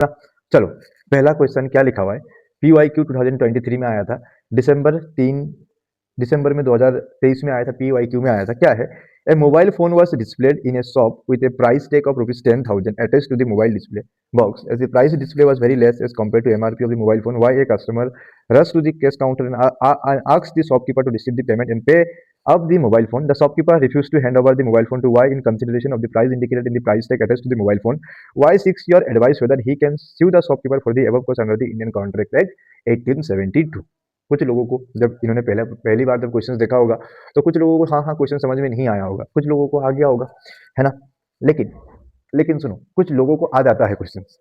चलो, पहला क्वेश्चन क्या लिखा हुआ है, PYQ 2023 में आया था, दिसंबर में 2023 में आया था, PYQ में आया था, क्या है, a mobile phone was displayed in a shop with a price tag of rupees 10,000 attached to the mobile display box. As the price display was very less as compared to MRP of the mobile phone, why a customer rushed to the cash counter and asked the shopkeeper to receive the payment and pay of the mobile phone. The shopkeeper refused to hand over the mobile phone to Y in consideration of the price indicated in the price tag attached to the mobile phone. Y seeks your advice whether he can sue the shopkeeper for the above cause under the Indian Contract Act 1872. कुछ लोगों को जब इन्होंने पहली बार जब questions देखा होगा तो कुछ लोगों को हाँ क्वेश्चन समझ में नहीं आया होगा, कुछ लोगों को आ गया होगा, है ना। लेकिन लेकिन सुनो, कुछ लोगों को आ जाता है क्वेश्चंस,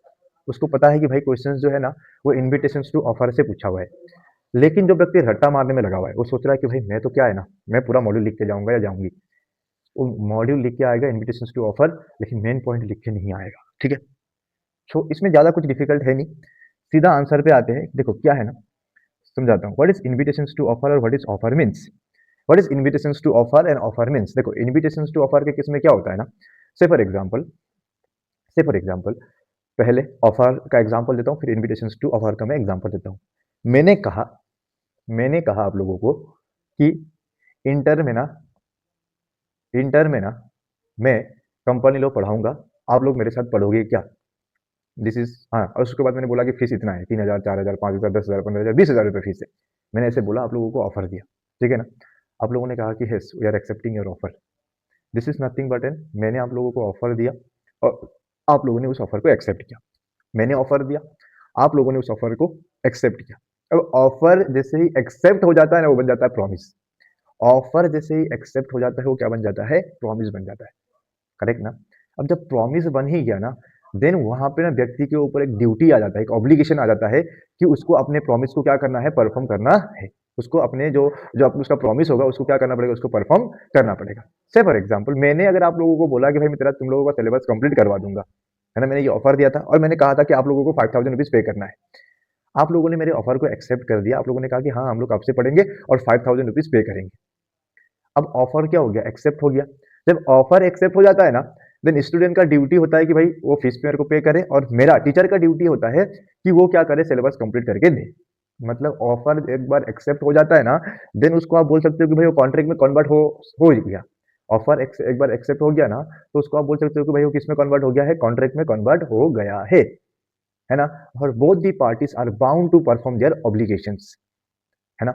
उसको पता है कि भाई क्वेश्चंस जो है ना वो इन्विटेशंस टू ऑफर से पूछा हुआ है। लेकिन जो व्यक्ति रट्टा मारने में लगा हुआ है वो सोच रहा है कि भाई मैं तो क्या है ना, मैं पूरा मॉड्यूल लिख के जाऊंगा या जाऊंगी, वो मॉड्यूल लिख के आएगा इन्विटेशंस टू ऑफर, लेकिन मेन पॉइंट लिख के नहीं आएगा, ठीक है। सो इसमें ज्यादा कुछ डिफिकल्ट है नहीं, सीधा आंसर पे आते हैं। देखो क्या है ना, समझाता हूँ, what is invitations to offer और what is offer means. What is invitations to offer and offer means, देखो इन्विटेशंस टू ऑफर के किस में क्या होता है ना, से फॉर एग्जांपल पहले ऑफर का एग्जांपल देता हूँ, फिर इन्विटेशंस टू ऑफर का मैं एग्जांपल देता हूँ। मैंने कहा आप लोगों को कि इंटर में ना मैं कंपनी लॉ पढ़ाऊंगा, आप लोग मेरे साथ पढ़ोगे क्या, दिस इज हाँ। और उसके बाद मैंने बोला कि फीस इतना है, 3,000, 4,000, 5,000, 10,000, 15,000, 20,000 रुपये फीस है। मैंने ऐसे बोला, आप लोगों को ऑफर दिया, ठीक है ना। आप लोगों ने कहा कि yes we are accepting your offer, this is nothing but an, मैंने आप लोगों को ऑफर दिया और आप लोगों ने उस ऑफर को एक्सेप्ट किया। मैंने ऑफर दिया, आप लोगों ने उस ऑफर को एक्सेप्ट किया। अब ऑफर जैसे ही एक्सेप्ट हो जाता है ना वो बन जाता है प्रॉमिस। ऑफर जैसे ही एक्सेप्ट हो जाता है वो क्या बन जाता है, प्रॉमिस बन जाता है, करेक्ट ना। अब जब प्रॉमिस बन ही गया ना, देन वहां पे ना व्यक्ति के ऊपर एक ड्यूटी आ जाता है, एक ऑब्लिगेशन आ जाता है कि उसको अपने प्रॉमिस को क्या करना है, परफॉर्म करना है। उसको अपने जो जो अपना उसका प्रॉमिस होगा उसको क्या करना पड़ेगा, उसको परफॉर्म करना पड़ेगा। से फॉर एग्जाम्पल मैंने अगर आप लोगों को बोला कि भाई मैं तेरा तुम लोगों का सिलेबस कंप्लीट करवा दूंगा, है ना, मैंने ये ऑफर दिया था और मैंने कहा था कि आप लोगों को 5,000 रुपीज पे करना है। आप लोगों ने मेरे ऑफर को एक्सेप्ट कर दिया, आप लोगों ने कहा कि हाँ हम लोग आपसे पढ़ेंगे और 5,000 रुपीज पे करेंगे। अब ऑफर क्या हो गया, एक्सेप्ट हो गया। जब ऑफर एक्सेप्ट हो जाता है ना, देन स्टूडेंट का ड्यूटी होता है कि भाई वो फीस मेरे को पे करे, और मेरा टीचर का ड्यूटी होता है कि वो क्या करे, सिलेबस कंप्लीट करके दे। मतलब ऑफर एक बार एक्सेप्ट हो जाता है ना, देन उसको आप बोल सकते हो कि भाई वो कॉन्ट्रैक्ट में कन्वर्ट हो गया। ऑफर एक बार एक्सेप्ट हो गया ना, तो उसको आप बोल सकते हो कि भाई वो किस में कन्वर्ट हो गया है, कॉन्ट्रैक्ट में कन्वर्ट हो गया है ना। और both the parties are bound to perform their obligations, है ना।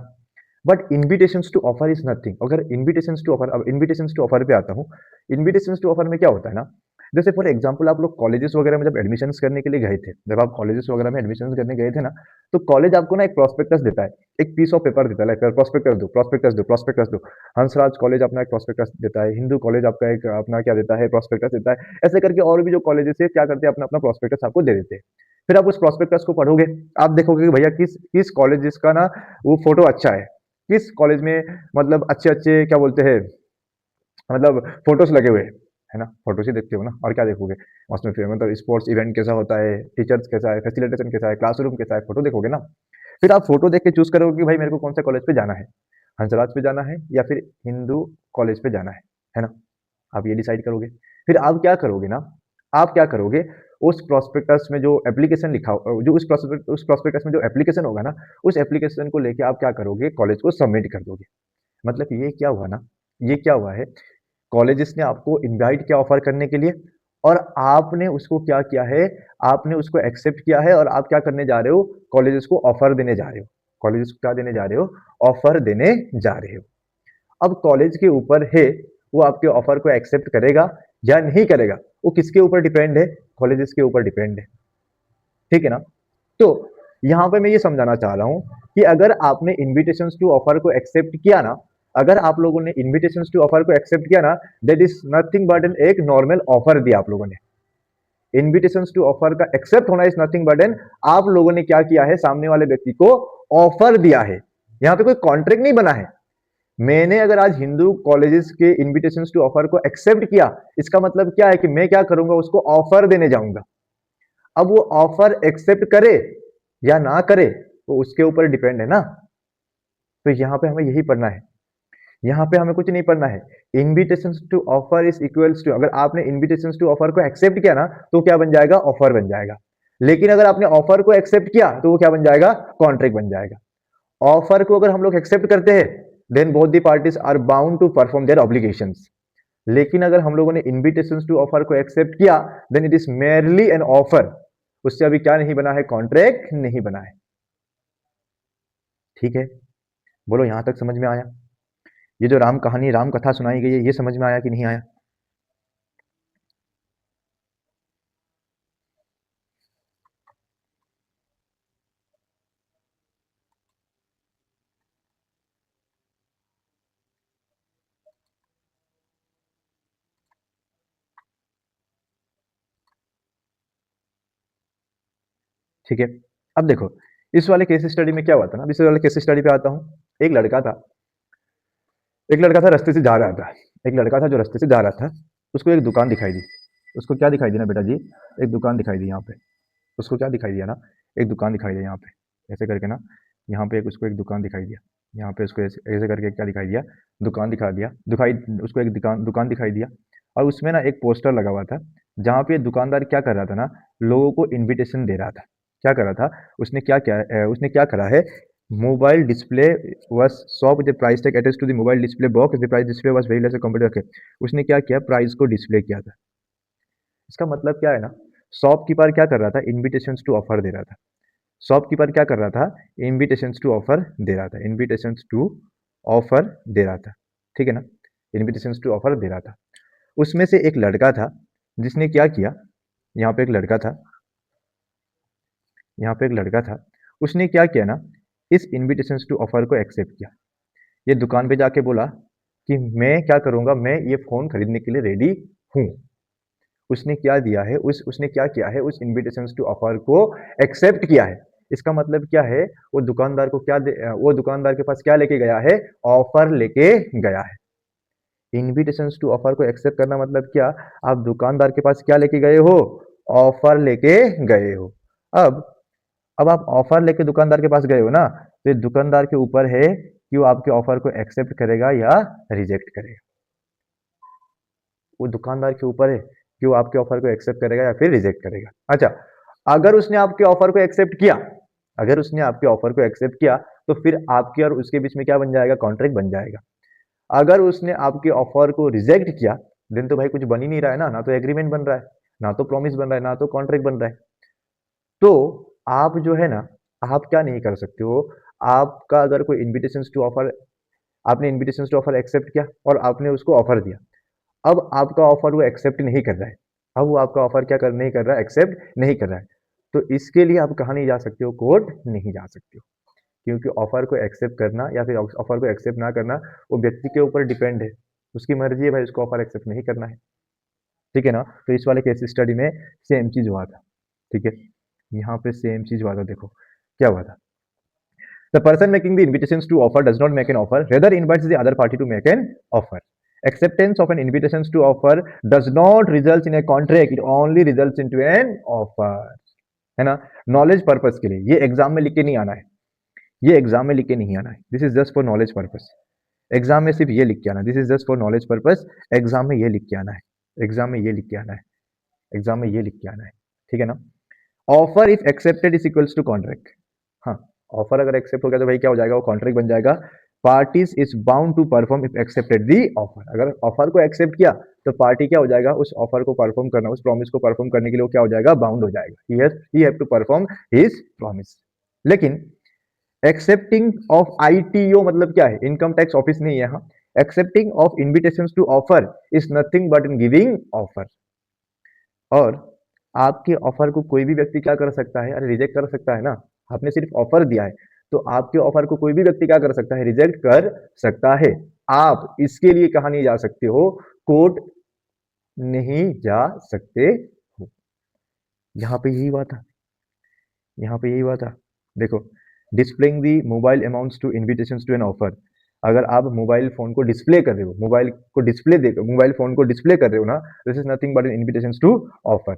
But invitations to offer is nothing. अगर इन्विटेशंस टू ऑफर, अब इन्विटेशंस टू ऑफर पे आता हूँ। इन्विटेशंस टू ऑफर में क्या होता है ना, जैसे फॉर एग्जांपल आप लोग कॉलेजेस वगैरह में जब एडमिशन करने के लिए गए थे, जब आप कॉलेजेस वगैरह में एडमिशन करने गए थे ना, तो कॉलेज आपको ना एक प्रोस्पेक्टस देता है, एक पीस ऑफ पेपर देता है, लाइक प्रोस्पेक्टस दो, प्रोस्पेक्टस दो, प्रोस्पेक्टस दो। हंसराज कॉलेज अपना एक प्रोस्पेक्टस देता है, हिंदू कॉलेज आपका एक अपना क्या देता है, प्रोस्पेक्टस देता है। ऐसे करके और भी जो कॉलेजेस है क्या करते हैं, अपना अपना प्रोस्पेक्टस आपको दे देते हैं। फिर आप उस प्रोस्पेक्टस को पढ़ोगे, आप देखोगे कि भैया किस किस कॉलेज का ना वो फोटो अच्छा है, किस कॉलेज में मतलब अच्छे अच्छे क्या बोलते हैं, मतलब फोटोज लगे हुए हैं, है ना। फोटोज ही देखते हो ना, और क्या देखोगे उसमें, फिर मतलब स्पोर्ट्स इवेंट कैसा होता है, टीचर्स कैसा है, फैसिलिटेशन कैसा है, क्लासरूम कैसा है, फोटो देखोगे ना। फिर आप फोटो देख के चूज करोगे कि भाई मेरे को कौन सा कॉलेज पे जाना है, हंसराज पे जाना है या फिर हिंदू कॉलेज पे जाना है ना। आप ये डिसाइड करोगे। फिर आप क्या करोगे ना, आप क्या करोगे, उस प्रोस्पेक्टस में जो एप्लीकेशन लिखा जो उस प्रोस्पेक्टस में जो एप्लीकेशन होगा ना, उस एप्लीकेशन को लेके आप क्या करोगे, कॉलेज को सबमिट कर दोगे। मतलब ये क्या हुआ ना, ये क्या हुआ है, कॉलेजेस ने आपको इनवाइट किया ऑफर करने के लिए, और आपने उसको क्या किया है, आपने उसको एक्सेप्ट किया है, और आप क्या करने जा रहे हो, कॉलेजेस को ऑफर देने जा रहे हो। कॉलेजेस को क्या देने जा रहे हो, ऑफर देने जा रहे हो। अब कॉलेज के ऊपर है वो आपके ऑफर को एक्सेप्ट करेगा या नहीं करेगा, वो किसके ऊपर डिपेंड है, कॉलेजेस के ऊपर डिपेंड है, ठीक है ना। तो यहां पे मैं ये समझाना चाह रहा हूं कि अगर आपने इनविटेशन टू ऑफर को एक्सेप्ट किया ना, अगर आप लोगों ने इनविटेशन टू ऑफर को एक्सेप्ट किया ना, that is nothing but an एक नॉर्मल ऑफर दिया आप लोगों ने। इनविटेशन टू ऑफर का एक्सेप्ट होना इज नथिंग बट एन, आप लोगों ने क्या किया है, सामने वाले व्यक्ति को ऑफर दिया है। यहां पे कोई कॉन्ट्रैक्ट नहीं बना है। मैंने अगर आज हिंदू कॉलेजेस के इनविटेशन टू ऑफर को एक्सेप्ट किया, इसका मतलब क्या है कि मैं क्या करूंगा, उसको ऑफर देने जाऊंगा। अब वो ऑफर एक्सेप्ट करे या ना करे वो उसके ऊपर डिपेंड है ना। तो यहां पे हमें यही पढ़ना है, यहां पे हमें कुछ नहीं पढ़ना है। Invitation to offer is equals to, अगर आपने इनविटेशन टू ऑफर को एक्सेप्ट किया ना तो क्या बन जाएगा, ऑफर बन जाएगा। लेकिन अगर आपने ऑफर को एक्सेप्ट किया तो वो क्या बन जाएगा, कॉन्ट्रैक्ट बन जाएगा। ऑफर को अगर हम लोग एक्सेप्ट करते हैं then both the parties are bound to perform their obligations. लेकिन अगर हम लोगों ने इन्विटेशंस टू ऑफर को एक्सेप्ट किया then it is merely an offer, उससे अभी क्या नहीं बना है, कॉन्ट्रैक्ट नहीं बना है। ठीक है, बोलो यहां तक समझ में आया? ये जो राम कहानी राम कथा सुनाई गई है ये समझ में आया कि नहीं आया? ठीक है, अब देखो इस वाले केस स्टडी में क्या हुआ था ना, इस वाले केस स्टडी पे आता हूं। एक लड़का था रास्ते से जा रहा था, एक लड़का था जो रास्ते से जा रहा था, उसको एक दुकान दिखाई दी। उसको क्या दिखाई दी ना बेटा जी, एक दुकान दिखाई दी यहाँ पे। उसको क्या दिखाई दिया ना, एक दुकान दिखाई दिया यहाँ पे, ऐसे करके ना, यहाँ पे उसको एक दुकान दिखाई दिया। यहाँ पे उसको ऐसे ऐसे करके क्या दिखाई दिया, दुकान दिखा दिया, दिखाई, उसको एक दुकान दुकान दिखाई दिया। और उसमें ना एक पोस्टर लगा हुआ था, जहाँ पे दुकानदार क्या कर रहा था ना, लोगों को इनविटेशन दे रहा था। क्या कर रहा था, उसने क्या करा है, mobile display was saw with the price tag attached to the mobile display box, the price display was very less compared to, उसने क्या किया, प्राइस को डिस्प्ले किया था। इसका मतलब क्या है ना, शॉपकीपर क्या कर रहा था, इनविटेशंस टू ऑफर दे रहा था। शॉपकीपर क्या कर रहा था, इनविटेशंस टू ऑफर दे रहा था, इनविटेशंस टू ऑफर दे रहा था। ठीक है ना, इनविटेशंस टू ऑफर दे रहा था। उसमें से एक लड़का था जिसने क्या किया, यहाँ पे एक लड़का था, यहाँ पे एक लड़का था, उसने क्या किया ना, इस इनविटेशंस टू ऑफर को एक्सेप्ट किया। ये दुकान पे जाके बोला कि मैं क्या करूंगा, मैं ये फोन खरीदने के लिए रेडी हूं। उसने क्या दिया है, उसने क्या किया है, उस इनविटेशंस टू ऑफर को एक्सेप्ट किया है। इसका मतलब क्या है, वो दुकानदार को वो दुकानदार के पास क्या लेके गया है, ऑफर लेके गया है। इनविटेशंस टू ऑफर को एक्सेप्ट करना मतलब क्या, आप दुकानदार के पास क्या लेके गए हो, ऑफर लेके गए हो। अब अब आप ऑफर लेके दुकानदार के पास गए हो ना, तो ये दुकानदार के ऊपर है कि वो आपके ऑफर को एक्सेप्ट करेगा या रिजेक्ट करेगा। वो दुकानदार के ऊपर है कि वो आपके ऑफर को एक्सेप्ट करेगा या फिर रिजेक्ट करेगा। अच्छा, अगर उसने आपके ऑफर को एक्सेप्ट किया, अगर उसने आपके ऑफर को एक्सेप्ट किया तो फिर आपके और उसके बीच में क्या बन जाएगा, कॉन्ट्रैक्ट बन जाएगा। अगर उसने आपके ऑफर को रिजेक्ट किया देन तो भाई कुछ बन ही नहीं रहा है ना तो एग्रीमेंट बन रहा है, ना तो प्रॉमिस बन रहा है, ना तो कॉन्ट्रैक्ट बन रहा है। तो आप जो है ना, आप क्या नहीं कर सकते हो, आपका अगर कोई इनविटेशन टू ऑफर, आपने इनविटेशन टू ऑफर एक्सेप्ट किया और आपने उसको ऑफर दिया, अब आपका ऑफर वो एक्सेप्ट नहीं कर रहा है, अब वो आपका ऑफर क्या कर नहीं कर रहा है, एक्सेप्ट नहीं कर रहा है, तो इसके लिए आप कहाँ नहीं जा सकते हो, कोर्ट नहीं जा सकते हो। क्योंकि ऑफर को एक्सेप्ट करना या फिर ऑफर को एक्सेप्ट ना करना वो व्यक्ति के ऊपर डिपेंड है, उसकी मर्जी है भाई, उसको ऑफर एक्सेप्ट नहीं करना है। ठीक है ना, तो इस वाले केस स्टडी में सेम चीज हुआ था। ठीक है, यहाँ पे सेम चीज हुआ था, देखो क्या हुआ था। The person making the invitations to offer does not make an offer, rather invites the other party to make an offer. Acceptance of an invitations to offer does not result in a contract, it only results into an offer. है ना, knowledge purpose के लिए, ये exam में लिख के नहीं आना है, ये एग्जाम में लिख के नहीं आना है, this is just for knowledge purpose. Exam में सिर्फ ये लिख के आना, this is just for knowledge purpose, exam में ये लिख के आना है, एग्जाम में ये लिख के आना है, एग्जाम में ये लिख के आना है। ठीक है ना, offer if accepted is equals to contract. हाँ, ऑफर अगर एक्सेप्ट हो गया तो भाई क्या हो जाएगा, वो कॉन्ट्रैक्ट बन जाएगा। Parties is bound to perform if accepted the offer, अगर ऑफर को एक्सेप्ट किया तो पार्टी क्या हो जाएगा, उस ऑफर को परफॉर्म करना, उस प्रॉमिस को परफॉर्म करने के लिए वो क्या हो जाएगा, बाउंड हो जाएगा, he have to perform his promise. लेकिन एक्सेप्टिंग ऑफ आईटीओ मतलब क्या है, इनकम टैक्स ऑफिस नहीं है यहाँ, accepting of invitations to offer is nothing but in giving offer. और आपके ऑफर को कोई भी व्यक्ति क्या कर सकता है, अरे रिजेक्ट कर सकता है ना, आपने सिर्फ ऑफर दिया है, तो आपके ऑफर को कोई भी व्यक्ति क्या कर सकता है, रिजेक्ट कर सकता है। आप इसके लिए कहा नहीं जा सकते हो, कोर्ट नहीं जा सकते हो। यहाँ पे यही हुआ था, यहाँ पे यही हुआ था। देखो, displaying the mobile amounts to invitations to an offer, अगर आप मोबाइल फोन को डिस्प्ले कर रहे हो, मोबाइल फोन को डिस्प्ले कर रहे हो ना, this is nothing but an invitations to offer.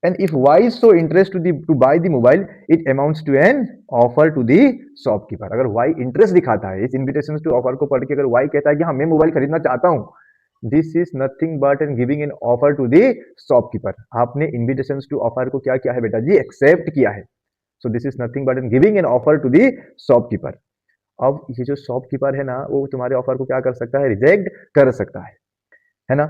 And if Y is so interested to buy the mobile, it amounts to an offer to the shopkeeper. अगर Y इंटरेस्ट दिखाता है इस invitation to offer को पढ़ के, अगर Y कहता है कि हाँ मैं मोबाइल खरीदना चाहता हूँ, this is nothing but an giving an offer to the shopkeeper. आपने इन्विटेशन टू ऑफर को क्या किया है बेटा जी, एक्सेप्ट किया है। So this is nothing but an giving an offer to the shopkeeper. अब ये जो शॉपकीपर है ना, वो तुम्हारे ऑफर को क्या कर सकता है, रिजेक्ट कर सकता है ना,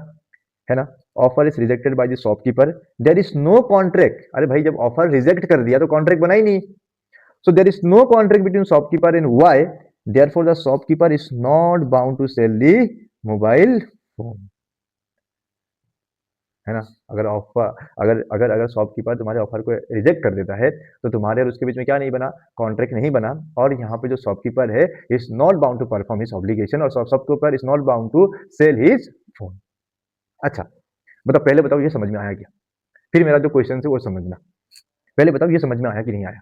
है ना। Offer is rejected by the shopkeeper, there is no contract. अरे भाई जब ऑफर रिजेक्ट कर दिया तो कॉन्ट्रैक्ट बना ही नहीं। So there is no contract between shopkeeper and Y, therefore the shopkeeper is not bound to sell the mobile phone, है ना। अगर ऑफर, अगर अगर अगर शॉपकीपर तुम्हारे ऑफर को रिजेक्ट कर देता है तो तुम्हारे और उसके बीच में क्या नहीं बना, कॉन्ट्रैक्ट नहीं बना। और यहाँ पे जो शॉपकीपर है is not bound to perform his obligation, और shopkeeper is not bound to sell his phone. अच्छा बताओ, पहले बताओ ये समझ में आया क्या, फिर मेरा जो क्वेश्चन है वो समझना। पहले बताओ ये समझ में आया कि नहीं आया।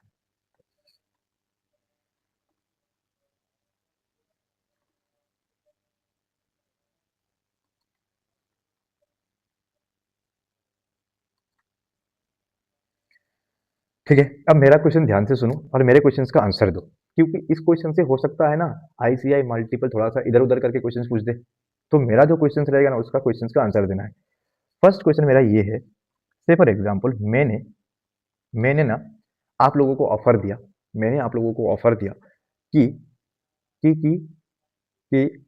ठीक है, अब मेरा क्वेश्चन ध्यान से सुनो और मेरे क्वेश्चंस का आंसर दो, क्योंकि इस क्वेश्चन से हो सकता है ना आईसीआई मल्टीपल थोड़ा सा इधर उधर करके क्वेश्चन पूछ दे। तो मेरा जो क्वेश्चन रहेगा ना उसका क्वेश्चन का आंसर देना है। फर्स्ट क्वेश्चन मेरा ये है, से फॉर एग्जाम्पल मैंने मैंने ना आप लोगों को ऑफर दिया, मैंने आप लोगों को ऑफर दिया कि कि कि कि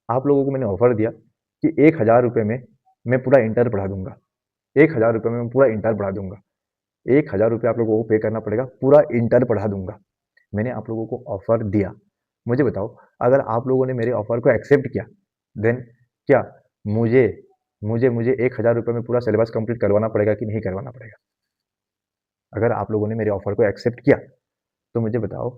आप लोगों को मैंने ऑफर दिया कि 1,000 रुपये में मैं पूरा इंटर पढ़ा दूंगा, 1,000 रुपये में मैं पूरा इंटर पढ़ा दूंगा, 1,000 रुपये आप लोगों को पे करना पड़ेगा, पूरा इंटर पढ़ा दूंगा। मैंने आप लोगों को ऑफर दिया। मुझे बताओ, अगर आप लोगों ने मेरे ऑफर को एक्सेप्ट किया, देन क्या मुझे मुझे मुझे 1,000 रुपये में पूरा सिलेबस कंप्लीट करवाना पड़ेगा कि नहीं करवाना पड़ेगा। अगर आप लोगों ने मेरे ऑफर को एक्सेप्ट किया तो मुझे बताओ,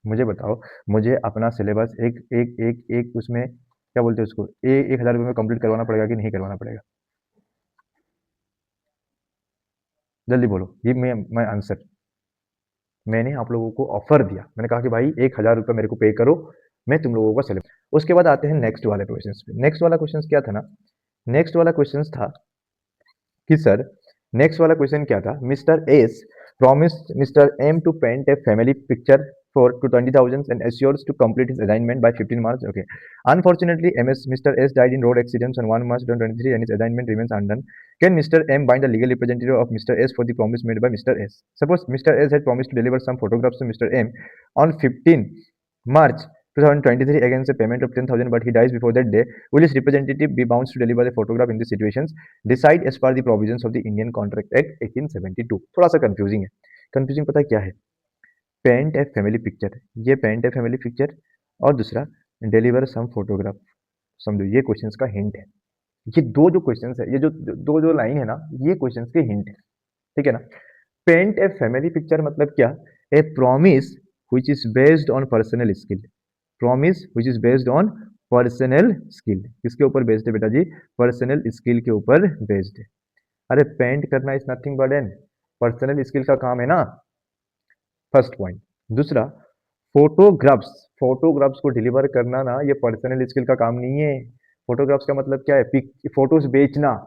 मुझे बताओ, मुझे अपना सिलेबस एक एक एक एक उसमें क्या बोलते हैं उसको, 1,000 रुपये में कंप्लीट करवाना पड़ेगा कि नहीं करवाना पड़ेगा। जल्दी बोलो, ये मैं आंसर। मैंने आप लोगों को ऑफर दिया, मैंने कहा कि भाई 1,000 रुपये मेरे को पे करो, मैं तुम लोगों का सिलेबस। उसके बाद आते हैं नेक्स्ट वाले क्वेश्चन पे। नेक्स्ट वाला क्वेश्चन क्या था ना, नेक्स्ट वाला क्वेश्चन था कि सर, नेक्स्ट वाला क्वेश्चन क्या था, mister S promised Mr. M to paint a family picture for to 20,000 and assures to complete his assignment by 15 March. Okay. Unfortunately, Mr. S died in road accidents on 1 March 2023 and his assignment remains undone. Can Mr. M bind the legal representative of Mr. S for the promise made by Mr. S? Suppose Mr. S had promised to deliver some photographs to Mr. M on 15 March 2023 against a payment of 10,000, but he dies before that day. Will his representative be bound to deliver the photograph in these situations? Decide as per the provisions of the Indian Contract Act 1872. थोड़ा सा confusing है, confusing पता है क्या है, paint a family picture, ये paint a family picture, और दूसरा डिलीवर सम फोटोग्राफ। समझो ये क्वेश्चंस का हिंट है, ये दो जो क्वेश्चंस है, ये जो दो जो लाइन है ना, ये क्वेश्चंस के हिंट है। ठीक है ना। पेंट ए फैमिली पिक्चर मतलब क्या, ए promise which is based on personal skill, promise which is based on personal skill. किसके ऊपर बेस्ड है बेटा जी, पर्सनल स्किल के ऊपर बेस्ड है। अरे पेंट करना is nothing but N personal skill का काम है ना, फर्स्ट पॉइंट। दूसरा, फोटोग्राफ्स, फोटोग्राफ्स को डिलीवर करना ना ये पर्सनल स्किल का काम नहीं है। फोटोग्राफ्स का मतलब क्या है, पिक फोटोज बेचना।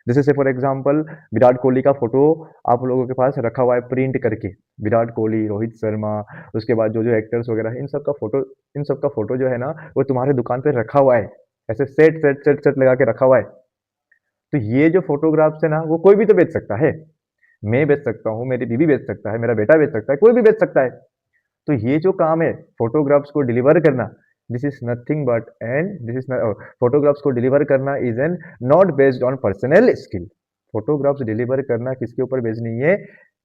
जैसे से फॉर एग्जांपल विराट कोहली का फोटो आप लोगों के पास रखा हुआ है प्रिंट करके, विराट कोहली, रोहित शर्मा, उसके बाद जो जो एक्टर्स वगैरह है, इन सब का फोटो जो है ना वो तुम्हारे दुकान पे रखा हुआ है, ऐसे सेट सेट सेट सेट लगा के रखा हुआ है। तो ये जो फोटोग्राफ्स है ना वो कोई भी तो बेच सकता है, मैं बेच सकता हूँ, मेरी बीवी बेच सकता है, मेरा बेटा बेच सकता है, कोई भी बेच सकता है। तो ये जो काम है फोटोग्राफ्स को डिलीवर करना, this is nothing but and this is photographs को डिलीवर करना is an not based on personal skill. Photographs deliver करना किसके ऊपर बेस्ड नहीं है,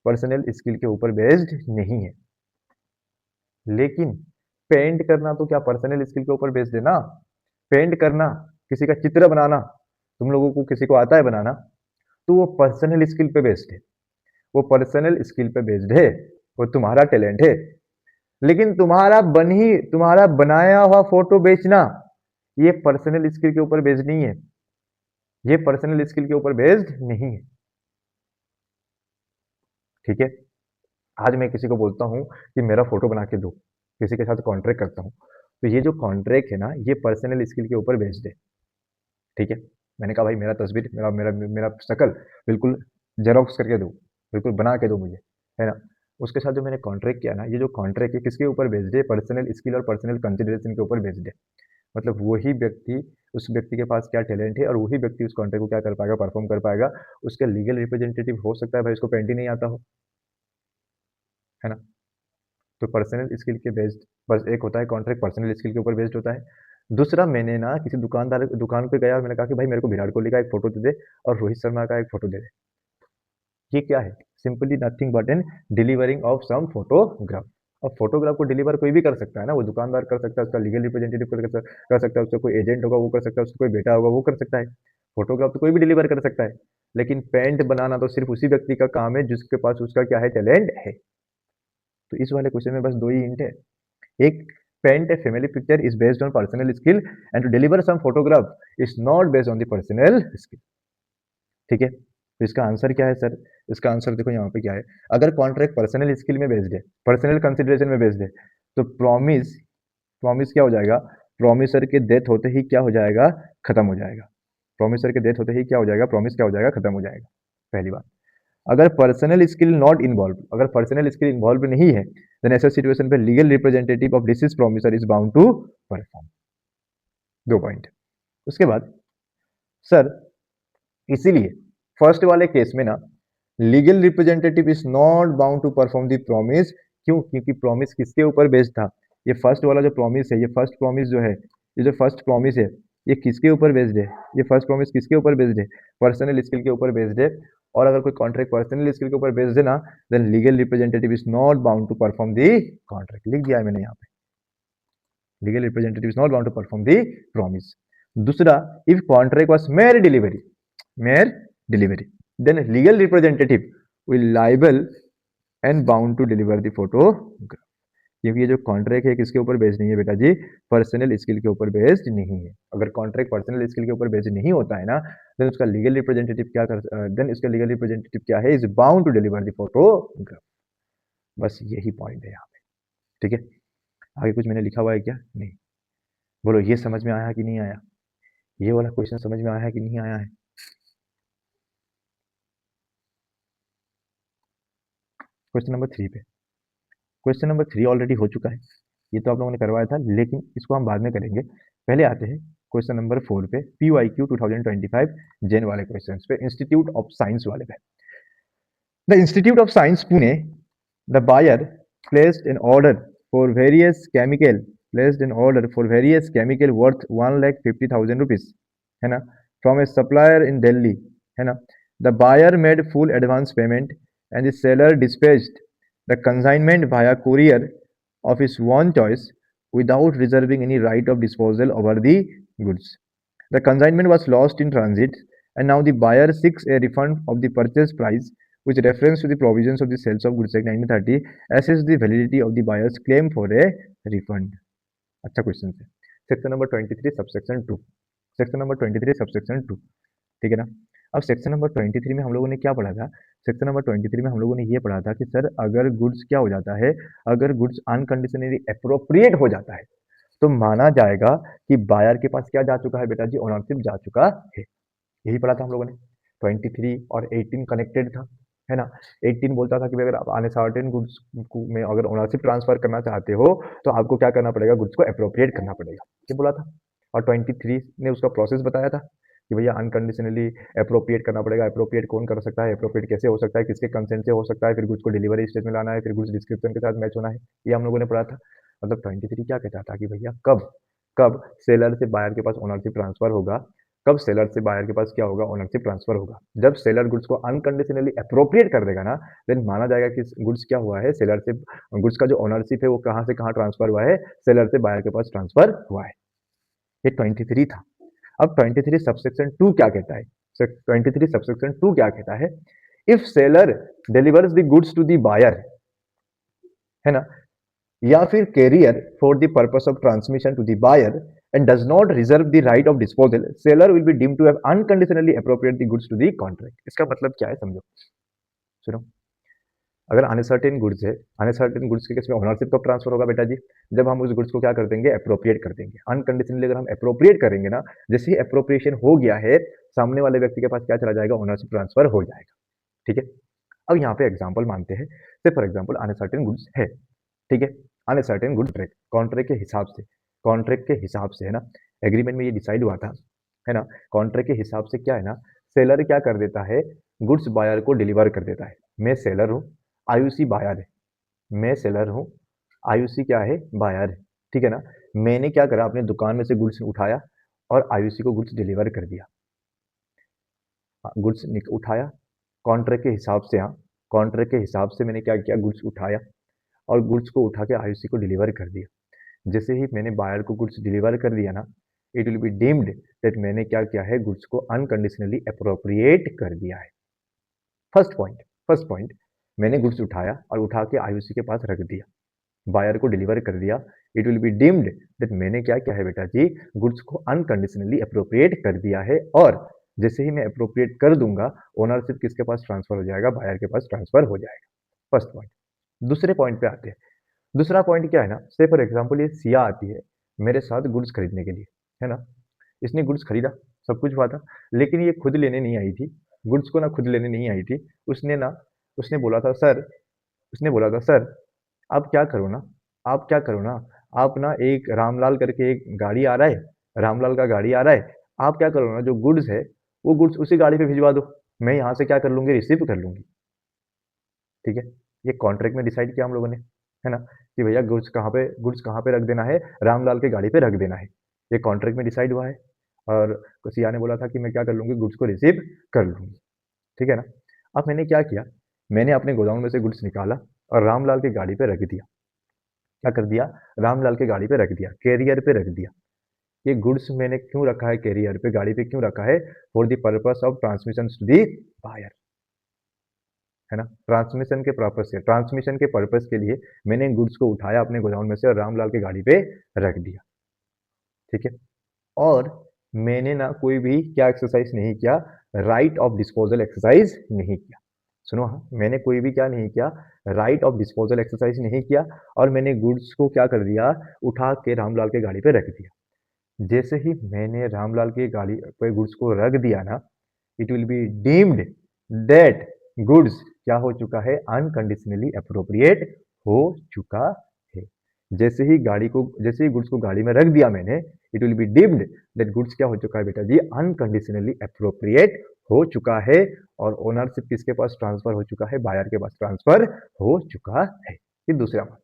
पर्सनल स्किल के ऊपर बेस्ड नहीं है। लेकिन पेंट करना तो क्या पर्सनल स्किल के ऊपर बेस्ड है ना। पेंट करना, किसी का चित्र बनाना, तुम लोगों को किसी को आता है बनाना, तो वो पर्सनल स्किल पे बेस्ड है, वो पर्सनल स्किल पे बेस्ड है, वो तुम्हारा टैलेंट है। लेकिन तुम्हारा बनाया हुआ फोटो बेचना ये पर्सनल स्किल के ऊपर बेस्ड नहीं है, ये पर्सनल स्किल के ऊपर बेस्ड नहीं है। ठीक है। आज मैं किसी को बोलता हूँ कि मेरा फोटो बना के दो, किसी के साथ कॉन्ट्रैक्ट करता हूँ, तो ये जो कॉन्ट्रैक्ट है ना ये पर्सनल स्किल के ऊपर बेस्ड है। ठीक है। मैंने कहा भाई मेरा तस्वीर, मेरा मेरा मेरा शक्ल बिल्कुल जेरोक्स करके दो, बिल्कुल बना के दो मुझे, है ना। उसके साथ जो मैंने कॉन्ट्रैक्ट किया ना, ये जो कॉन्ट्रैक्ट है किसके ऊपर बेस्ड है, पर्सनल स्किल और पर्सनल कंसिडरेशन के ऊपर बेस्ड है। मतलब वही व्यक्ति उस व्यक्ति के पास क्या टैलेंट है और वही व्यक्ति उस कॉन्ट्रैक्ट को क्या कर पाएगा, परफॉर्म कर पाएगा। उसका लीगल रिप्रेजेंटेटिव हो सकता है भाई उसको पेंट ही नहीं आता हो, है ना। तो पर्सनल स्किल के बेस्ड बस एक होता है कॉन्ट्रैक्ट, पर्सनल स्किल के ऊपर बेस्ड होता है। दूसरा, मैंने ना किसी दुकान पे गया और मैंने कहा कि भाई मेरे को विराट कोहली का एक फोटो दे दे और रोहित शर्मा का एक फोटो दे दे। ये क्या है? Simply nothing but an delivering of some photograph. अब फोटोग्राफ को डिलीवर कोई भी कर सकता है ना, वो दुकानदार कर सकता है, उसका लीगल रिप्रेजेंटेटिव कर सकता है, उसका कोई एजेंट होगा वो कर सकता है, उसका कोई बेटा होगा वो कर सकता है। फोटोग्राफ तो कोई भी डिलीवर कर सकता है, लेकिन पेंट बनाना तो सिर्फ उसी व्यक्ति का काम है जिसके पास उसका क्या है, टैलेंट है। तो इस वाले क्वेश्चन में बस दो ही हिंट है। एक, paint a family picture is based on personal skill and to deliver some photograph is not based on the personal skill. ठीक है, तो इसका आंसर क्या है सर? इसका आंसर देखो यहाँ पे क्या है। अगर कॉन्ट्रैक्ट पर्सनल स्किल में बेस्ड है, पर्सनल कंसिडरेशन में बेस्ड है, तो प्रॉमिस प्रॉमिस क्या हो जाएगा? प्रॉमिसर के डेथ होते ही क्या हो जाएगा? खत्म हो जाएगा। प्रॉमिसर के डेथ होते ही क्या हो जाएगा? प्रॉमिस क्या हो जाएगा? खत्म हो जाएगा। पहली बात। अगर पर्सनल स्किल नॉट इन्वॉल्व, अगर पर्सनल स्किल इन्वॉल्व नहीं है, देन ऐसा सिचुएशन पे legal representative of deceased promiser is bound to perform. 2 point. उसके बाद सर, इसीलिए फर्स्ट वाले केस में ना legal representative is not bound to perform the promise. क्यों? क्योंकि प्रॉमिस किसके ऊपर बेस्ड था? ये फर्स्ट वाला जो प्रॉमिस है, ये फर्स्ट प्रॉमिस जो है, ये जो फर्स्ट प्रॉमिस है, ये किसके ऊपर बेस्ड है? ये फर्स्ट प्रॉमिस किसके ऊपर बेस्ड है? पर्सनल स्किल के ऊपर बेस्ड है। और अगर कोई कॉन्ट्रैक्ट पर्सनल स्किल के ऊपर बेस्ड है ना, then legal representative is not bound to perform the contract. लिख दिया है मैंने यहाँ पे, legal representative is not bound to perform the promise. दूसरा, if contract was mere delivery, mere delivery, then legal representative will liable and bound to deliver the photograph। क्योंकि ये जो कॉन्ट्रैक्ट है किसके ऊपर बेस्ड नहीं है बेटा जी? पर्सनल स्किल के ऊपर बेस्ड नहीं है। अगर कॉन्ट्रैक्ट पर्सनल स्किल के ऊपर बेस्ड नहीं होता है ना, देन उसका लीगल रिप्रेजेंटेटिव क्या कर देन इसका लीगल रिप्रेजेंटेटिव क्या है? Is bound to deliver the photograph. बस यही पॉइंट है यहाँ पे। ठीक है, आगे कुछ मैंने लिखा हुआ है क्या? नहीं। बोलो, ये समझ में आया कि नहीं आया? ये वाला क्वेश्चन समझ में आया कि नहीं आया है? क्वेश्चन नंबर 3 पे। क्वेश्चन नंबर 3 ऑलरेडी हो चुका है, ये तो आप लोगों ने करवाया था, लेकिन इसको हम बाद में करेंगे। पहले आते हैं क्वेश्चन नंबर 4 पे, PYQ 2025 जेन वाले क्वेश्चन पे, इंस्टीट्यूट ऑफ साइंस वाले पे। The institute of science Pune, the buyer placed an order for various chemical placed an order for various chemical worth 1,50,000 rupees, है ना, from a supplier in Delhi, है ना। The buyer made full advance payment and the seller dispatched the consignment via courier of his own choice without reserving any right of disposal over the goods. The consignment was lost in transit, and now the buyer seeks a refund of the purchase price, which reference to the provisions of the Sales of Goods Act 1930 assess the validity of the buyer's claim for a refund. अच्छा question है। Section number 23 subsection 2, section number 23 subsection 2, ठीक है ना। अब section number 23 में हम लोगों ने क्या पढ़ा था? सेक्शन नंबर 23 में हम लोगों ने ये पढ़ा था कि सर अगर गुड्स क्या हो जाता है, अगर गुड्स अनकंडीशनली अप्रोप्रिएट हो जाता है, तो माना जाएगा कि बायर के पास क्या जा चुका है बेटा जी? ओनरशिप जा चुका है। यही पढ़ा था हम लोगों ने। 23 और 18 कनेक्टेड था, है ना। 18 बोलता था कि अगर आप अनसर्टेन गुड्स में अगर ओनरशिप ट्रांसफर करना चाहते हो तो आपको क्या करना पड़ेगा? गुड्स को अप्रोप्रिएट करना पड़ेगा, ये बोला था। और 23 ने उसका प्रोसेस बताया था कि भैया अनकंडीशनली अप्रोप्रिएट करना पड़ेगा। अप्रोप्रिएट कौन कर सकता है? अप्रोप्रिएट कैसे हो सकता है? किसके कंसेंट से हो सकता है? फिर गुड्स को डिलीवरी स्टेज में लाना है, फिर गुड्स डिस्क्रिप्शन के साथ मैच होना है, ये हम लोगों ने पढ़ा था। मतलब 23 क्या कहता था कि भैया कब कब सेलर से बायर के पास ओनरशिप ट्रांसफर होगा, कब सेलर से बायर के पास क्या होगा? ओनरशिप ट्रांसफर होगा। जब सेलर गुड्स को अनकंडीशनली अप्रोप्रिएट कर देगा ना, देन माना जाएगा कि गुड्स क्या हुआ है? सेलर से गुड्स का जो ओनरशिप है वो कहाँ से कहाँ ट्रांसफर हुआ है? सेलर से बायर के पास ट्रांसफर हुआ है। ये 23 था। अब 23 सबसेक्शन 2 क्या कहता है? 23 सबसेक्शन 2 क्या कहता है? If seller delivers the goods to the buyer, है ना, या फिर carrier for the purpose of transmission to the buyer and does not reserve the right of disposal, seller will be deemed to have unconditionally appropriate the goods to the contract। इसका मतलब क्या है समझो, सुनो। अगर अनसर्टेन गुड्स है, uncertain goods के case में ओनरशिप कब ट्रांसफर होगा बेटा जी? जब हम उस गुड्स को क्या कर देंगे? अप्रोप्रिएट कर देंगे। अनकंडीशनली अगर हम अप्रोप्रिएट करेंगे ना, जैसे ही अप्रोप्रिएशन हो गया है, सामने वाले व्यक्ति के पास क्या चला जाएगा? ओनरशिप ट्रांसफर हो जाएगा, ठीक है। अब यहाँ पे एग्जाम्पल मानते हैं, से फॉर एग्जाम्पल अनसर्टेन गुड्स है, ठीक है। अनसर्टेन गुड ट्रैक कॉन्ट्रैक्ट के हिसाब से, कॉन्ट्रैक्ट के हिसाब से, है ना। एग्रीमेंट में ये डिसाइड हुआ था, है ना। कॉन्ट्रैक्ट के हिसाब से क्या है ना, सेलर क्या कर देता है, गुड्स बायर को डिलीवर कर देता है। मैं सेलर हूँ, आयुषी बायर है। मैं सेलर हूँ, आयुषी क्या है, बायर है। ठीक है ना। मैंने क्या करा, अपने दुकान में से गुड्स उठाया और आयुषी को गुड्स डिलीवर कर दिया। गुड्स उठाया कॉन्ट्रैक्ट के हिसाब से, हाँ, कॉन्ट्रैक्ट के हिसाब से मैंने क्या किया, गुड्स उठाया और गुड्स को उठा के आयुषी को डिलीवर कर दिया। जैसे ही मैंने बायर को गुड्स डिलीवर कर दिया ना, it will be deemed that मैंने क्या किया है, गुड्स को अनकंडीशनली अप्रोप्रिएट कर दिया है। फर्स्ट पॉइंट, मैंने गुड्स उठाया और उठा के आयुषी के पास रख दिया, बायर को डिलीवर कर दिया। It will be deemed that मैंने क्या किया है बेटा जी, गुड्स को अनकंडीशनली अप्रोप्रिएट कर दिया है। और जैसे ही मैं अप्रोप्रिएट कर दूंगा, ओनरशिप किसके पास ट्रांसफर हो जाएगा, बायर के पास ट्रांसफर हो जाएगा। First point. दूसरे पॉइंट पे आते हैं। दूसरा पॉइंट क्या है ना, से फॉर एग्जाम्पल ये सिया आती है मेरे साथ गुड्स खरीदने के लिए, है ना। इसने गुड्स खरीदा, सब कुछ हुआ था, लेकिन ये खुद लेने नहीं आई थी। गुड्स को ना खुद लेने नहीं आई थी। उसने ना उसने बोला था सर उसने बोला था सर, आप क्या करो ना, आप क्या करो ना, आप ना एक रामलाल करके एक गाड़ी आ रहा है, रामलाल का गाड़ी आ रहा है, आप क्या करो ना, जो गुड्स है वो गुड्स उसी गाड़ी पे भिजवा दो, मैं यहाँ से क्या कर लूंगी, रिसीव कर लूंगी। ठीक है। ये कॉन्ट्रैक्ट में डिसाइड किया हम लोगों ने, है ना, कि भैया गुड्स कहाँ पे रख देना है, रामलाल के गाड़ी पे रख देना है। ये कॉन्ट्रैक्ट में डिसाइड हुआ है। और सिया ने बोला था कि मैं क्या कर लूंगी, गुड्स को रिसीव कर लूंगी। ठीक है ना। अब मैंने क्या किया, मैंने अपने गोदाम में से गुड्स निकाला और रामलाल की गाड़ी पे रख दिया। क्या कर दिया, रामलाल की गाड़ी पे रख दिया, कैरियर पे रख दिया। ये गुड्स मैंने क्यों रखा है कैरियर पे, गाड़ी पे क्यों रखा है, for the purpose of transmission to the buyer, है ना। ट्रांसमिशन के पर्पस से, ट्रांसमिशन के पर्पस के लिए मैंने गुड्स को उठाया अपने गोदाम में से और रामलाल की गाड़ी पे रख दिया। ठीक है। और मैंने ना कोई भी क्या एक्सरसाइज नहीं किया, राइट ऑफ डिस्पोजल एक्सरसाइज नहीं किया। सुनो, हाँ, मैंने कोई भी क्या नहीं किया, राइट ऑफ डिस्पोजल एक्सरसाइज नहीं किया। और मैंने गुड्स को क्या कर दिया, उठा के रामलाल के गाड़ी पे रख दिया। जैसे ही मैंने रामलाल की गाड़ी पे गुड्स को रख दिया ना, it will be deemed that goods क्या हो चुका है, अनकंडीशनली अप्रोप्रिएट हो चुका है। जैसे ही गुड्स को गाड़ी में रख दिया मैंने, it will be deemed that goods क्या हो चुका है बेटा जी, अनकंडीशनली अप्रोप्रिएट हो चुका है। और ओनरशिप किसके पास ट्रांसफर हो चुका है, बायर के पास ट्रांसफर हो चुका है। ये दूसरा बात।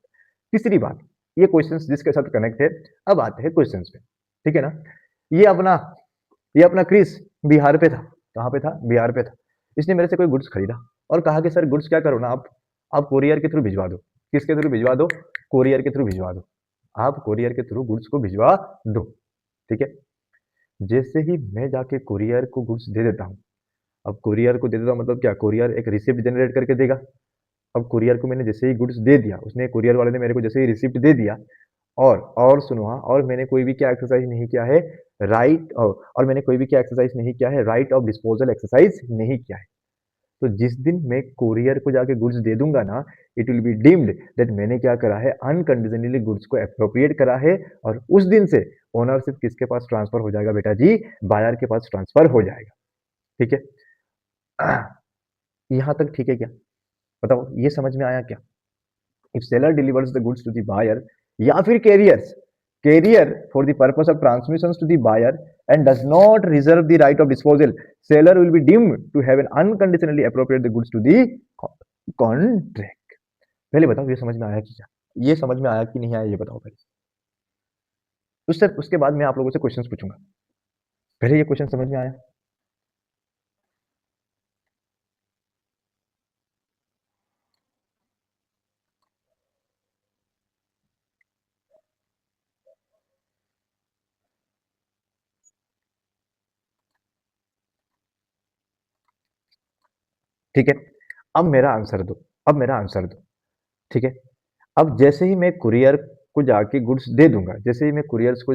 तीसरी बात, ये क्वेश्चंस जिसके साथ कनेक्ट है। अब आते हैं क्वेश्चंस पे। ठीक है ना। ये अपना ये अपना क्रिस बिहार पे था। कहाँ पे था, बिहार पे था। इसने मेरे से कोई गुड्स खरीदा और कहा कि सर गुड्स क्या करो ना, आप कोरियर के थ्रू भिजवा दो। किसके थ्रू भिजवा दो, कोरियर के थ्रू भिजवा दो। आप कोरियर के थ्रू गुड्स को भिजवा दो। ठीक है। जैसे ही मैं जाके कोरियर को गुड्स दे देता हूँ, अब कोरियर को दे देता हूँ मतलब क्या, कोरियर एक रिसिप्ट जनरेट करके देगा। अब कुरियर को मैंने जैसे ही गुड्स दे दिया, उसने कुरियर वाले ने मेरे को जैसे ही रिसिप्ट दे दिया, और सुनो, हाँ, और मैंने कोई भी क्या एक्सरसाइज नहीं किया है, और मैंने कोई भी क्या एक्सरसाइज नहीं किया है, राइट ऑफ डिस्पोजल एक्सरसाइज नहीं किया है। तो जिस दिन मैं कोरियर को जाके गुड्स दे दूंगा ना, it will be deemed that मैंने क्या करा है, अनकंडीशनली गुड्स को अप्रोप्रिएट करा है। और उस दिन से ओनरशिप किसके पास ट्रांसफर हो जाएगा बेटा जी, बायर के पास ट्रांसफर हो जाएगा। ठीक है। यहाँ तक ठीक है क्या, बताओ, ये समझ में आया क्या। if seller delivers the goods to the buyer या फिर carrier for the purpose of transmissions to the buyer and does not reserve the right of disposal, seller will be deemed to have an unconditionally appropriate the goods to the contract। पहले बताओ ये समझ में आया कि क्या, ये समझ में आया कि नहीं आया, ये बताओ पहले। उसके बाद मैं आप लोगों से क्वेश्चंस पूछूंगा। पहले ये क्वेश्चन समझ में आया। ठीक है। अब मेरा आंसर दो, अब मेरा आंसर दो। ठीक है। अब जैसे ही मैं कुरियर को जाके गुड्स दे दूंगा, जैसे ही मैं कुरियर को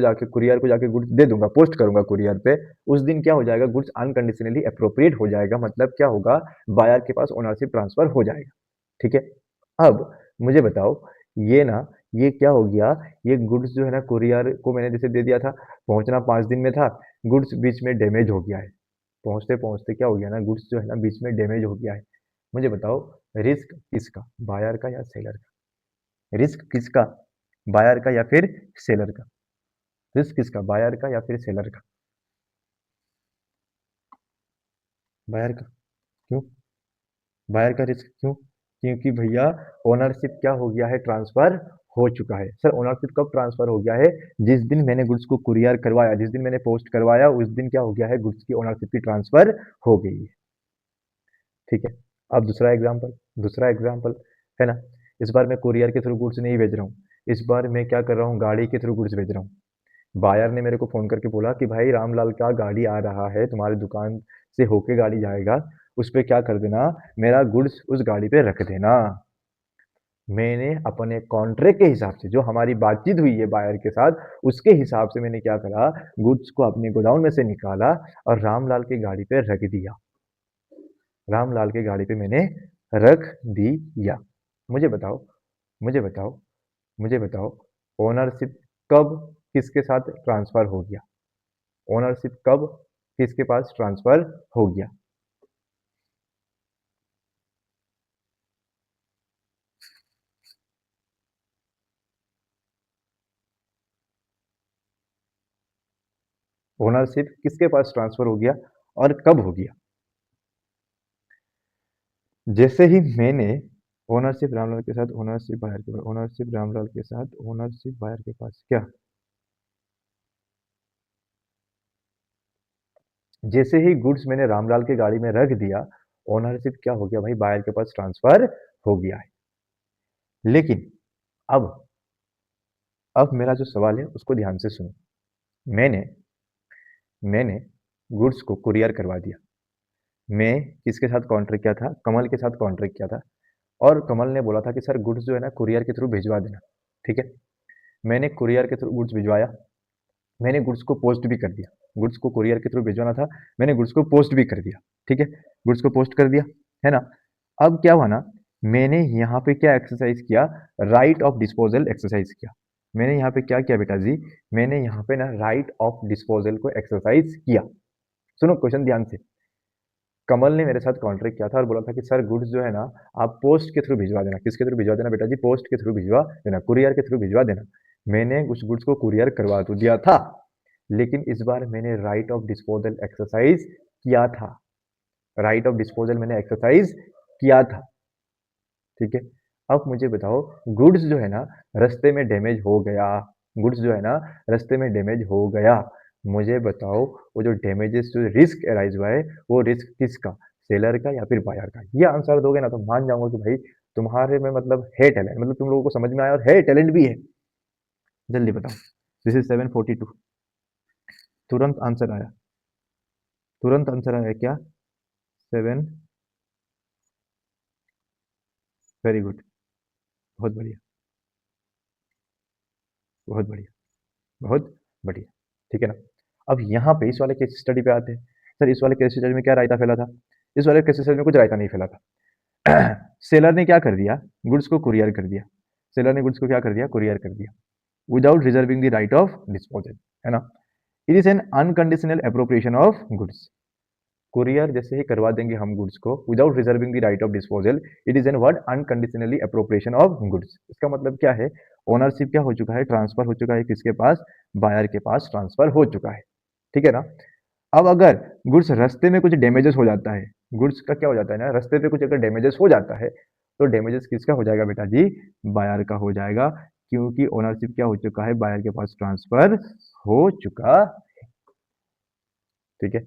जाके गुड्स दे दूंगा, पोस्ट करूंगा कुरियर पे, उस दिन क्या हो जाएगा, गुड्स अनकंडीशनली अप्रोप्रिएट हो जाएगा। मतलब क्या होगा, बायर के पास ओनरशिप ट्रांसफर हो जाएगा। ठीक है। अब मुझे बताओ, ये ना ये क्या हो गया, ये गुड्स जो है ना, कुरियर को मैंने जैसे दे दिया था, पहुंचना 5 दिन में था, गुड्स बीच में डैमेज हो गया है। पहुंचते पहुंचते क्या हो गया ना, गुड्स जो है ना बीच में डैमेज हो गया है। मुझे बताओ, रिस्क किसका, बायर का या सेलर का, रिस्क किसका, बायर का या फिर सेलर का। रिस्क किसका, बायर का या फिर सेलर का? बायर का। क्यों बायर का रिस्क क्यों? क्योंकि भैया ओनरशिप क्या हो गया है, ट्रांसफर हो चुका है। सर ओनरशिप कब ट्रांसफर हो गया है? जिस दिन मैंने गुड्स को कुरियर करवाया, जिस दिन मैंने पोस्ट करवाया, उस दिन क्या हो गया है, गुड्स की ओनरशिप की ट्रांसफर हो गई है। ठीक है। अब दूसरा एग्जाम्पल है ना, इस बार मैं कुरियर के थ्रू गुड्स नहीं भेज रहा हूँ, इस बार मैं क्या कर रहा हूँ, गाड़ी के थ्रू गुड्स भेज रहा हूँ। बायर ने मेरे को फोन करके बोला कि भाई रामलाल का गाड़ी आ रहा है, तुम्हारी दुकान से होके गाड़ी जाएगा, उस पे क्या कर देना, मेरा गुड्स उस गाड़ी पे रख देना। मैंने अपने कॉन्ट्रैक्ट के हिसाब से, जो हमारी बातचीत हुई है बायर के साथ, उसके हिसाब से मैंने क्या करा, गुड्स को अपने गोदाउन में से निकाला और रामलाल की गाड़ी पे रख दिया। रामलाल की गाड़ी पे मैंने रख दिया। मुझे बताओ मुझे बताओ मुझे बताओ, ओनरशिप कब किसके साथ ट्रांसफर हो गया? ओनरशिप कब किसके पास ट्रांसफर हो गया? ओनरशिप किसके पास ट्रांसफर हो गया और कब हो गया? जैसे ही मैंने ओनरशिप रामलाल के साथ, ओनरशिप बायर के पास, ओनरशिप रामलाल के साथ, ओनरशिप बायर के पास, क्या जैसे ही गुड्स मैंने रामलाल की गाड़ी में रख दिया, ओनरशिप क्या हो गया भाई, बायर के पास ट्रांसफर हो गया है। लेकिन अब अब मेरा जो सवाल है उसको ध्यान से सुनो। मैंने मैंने गुड्स को कुरियर करवा दिया। मैं किसके साथ कॉन्ट्रैक्ट किया था, कमल के साथ कॉन्ट्रैक्ट किया था, और कमल ने बोला था कि सर गुड्स जो है ना कुरियर के थ्रू भिजवा देना। ठीक है। मैंने कुरियर के थ्रू गुड्स भिजवाया, मैंने गुड्स को पोस्ट भी कर दिया। गुड्स को कुरियर के थ्रू भिजवाना था, मैंने गुड्स को पोस्ट भी कर दिया। ठीक है। गुड्स को पोस्ट कर दिया, है ना। अब क्या हुआ ना, मैंने यहाँ पे क्या एक्सरसाइज किया, राइट ऑफ डिस्पोजल एक्सरसाइज किया। मैंने यहाँ पे क्या किया बेटा जी, मैंने यहाँ पे ना राइट ऑफ डिस्पोजल को एक्सरसाइज किया। सुनो क्वेश्चन ध्यान से। कमल ने मेरे साथ कॉन्ट्रैक्ट किया था और बोला था कि सर गुड्स जो है ना आप पोस्ट के थ्रू भिजवा देना। किसके थ्रू भिजवा देना बेटा जी, पोस्ट के थ्रू भिजवा देना, कुरियर के थ्रू भिजवा देना। मैंने उस गुड्स को कुरियर करवा तो दिया था, लेकिन इस बार मैंने राइट ऑफ डिस्पोजल एक्सरसाइज किया था। राइट ऑफ डिस्पोजल मैंने एक्सरसाइज किया था। ठीक है। अब मुझे बताओ, गुड्स जो है ना रास्ते में डैमेज हो गया, गुड्स जो है ना रास्ते में डैमेज हो गया, मुझे बताओ वो जो डैमेजेस, जो रिस्क अराइज हुआ है, वो रिस्क किसका, सेलर का या फिर बायर का? ये आंसर दोगे ना तो मान जाऊंगा कि भाई तुम्हारे में मतलब है टैलेंट, मतलब तुम लोगों को समझ में आया और है टैलेंट भी है। जल्दी बताओ। This is 7:42। तुरंत आंसर आया, तुरंत आंसर आया क्या? 7। Very good. बहुत बढ़िया, बहुत बढ़िया, बहुत बढ़िया। ठीक है ना। अब यहाँ पे इस वाले केस स्टडी पे आते हैं। सर इस वाले केस स्टडी में क्या रायता फैला था? इस वाले केस स्टडी में कुछ रायता नहीं फैला था। सेलर ने क्या कर दिया, गुड्स को कुरियर कर दिया। सेलर ने गुड्स को क्या कर दिया, कुरियर कर दिया, without reserving the right of disposal, है ना। It is an unconditional appropriation of goods. Courier जैसे ही करवा देंगे हम गुड्स को without reserving the right of disposal, it is an word unconditionally appropriation of goods. इसका मतलब क्या है, ओनरशिप क्या हो चुका है, ट्रांसफर हो चुका है, किसके पास, बायर के पास ट्रांसफर हो चुका है। ठीक है ना। अब अगर गुड्स रास्ते में कुछ डैमेजेस हो जाता है, गुड्स का क्या हो जाता है ना, रास्ते पे कुछ अगर डैमेजेस हो जाता है, तो डैमेजेस किसका हो जाएगा बेटा जी, बायर का हो जाएगा, क्योंकि ओनरशिप क्या हो चुका है, बायर के पास ट्रांसफर हो चुका। ठीक है।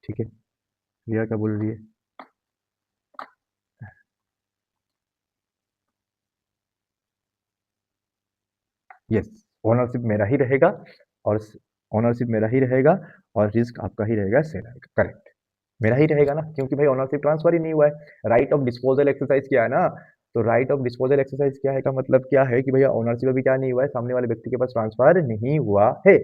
ठीक है। रिया क्या बोल रही है? यस, ओनरशिप मेरा ही रहेगा, और ओनरशिप मेरा ही रहेगा, और रिस्क आपका ही रहेगा, सेलर का। करेक्ट, मेरा ही रहेगा ना, क्योंकि भाई ओनरशिप ट्रांसफर ही नहीं हुआ है। राइट ऑफ डिस्पोजल एक्सरसाइज किया है ना, तो राइट ऑफ डिस्पोजल एक्सरसाइज क्या है का मतलब क्या है कि भैया ओनरशिप अभी क्या नहीं हुआ है, सामने वाले व्यक्ति के पास ट्रांसफर नहीं हुआ है।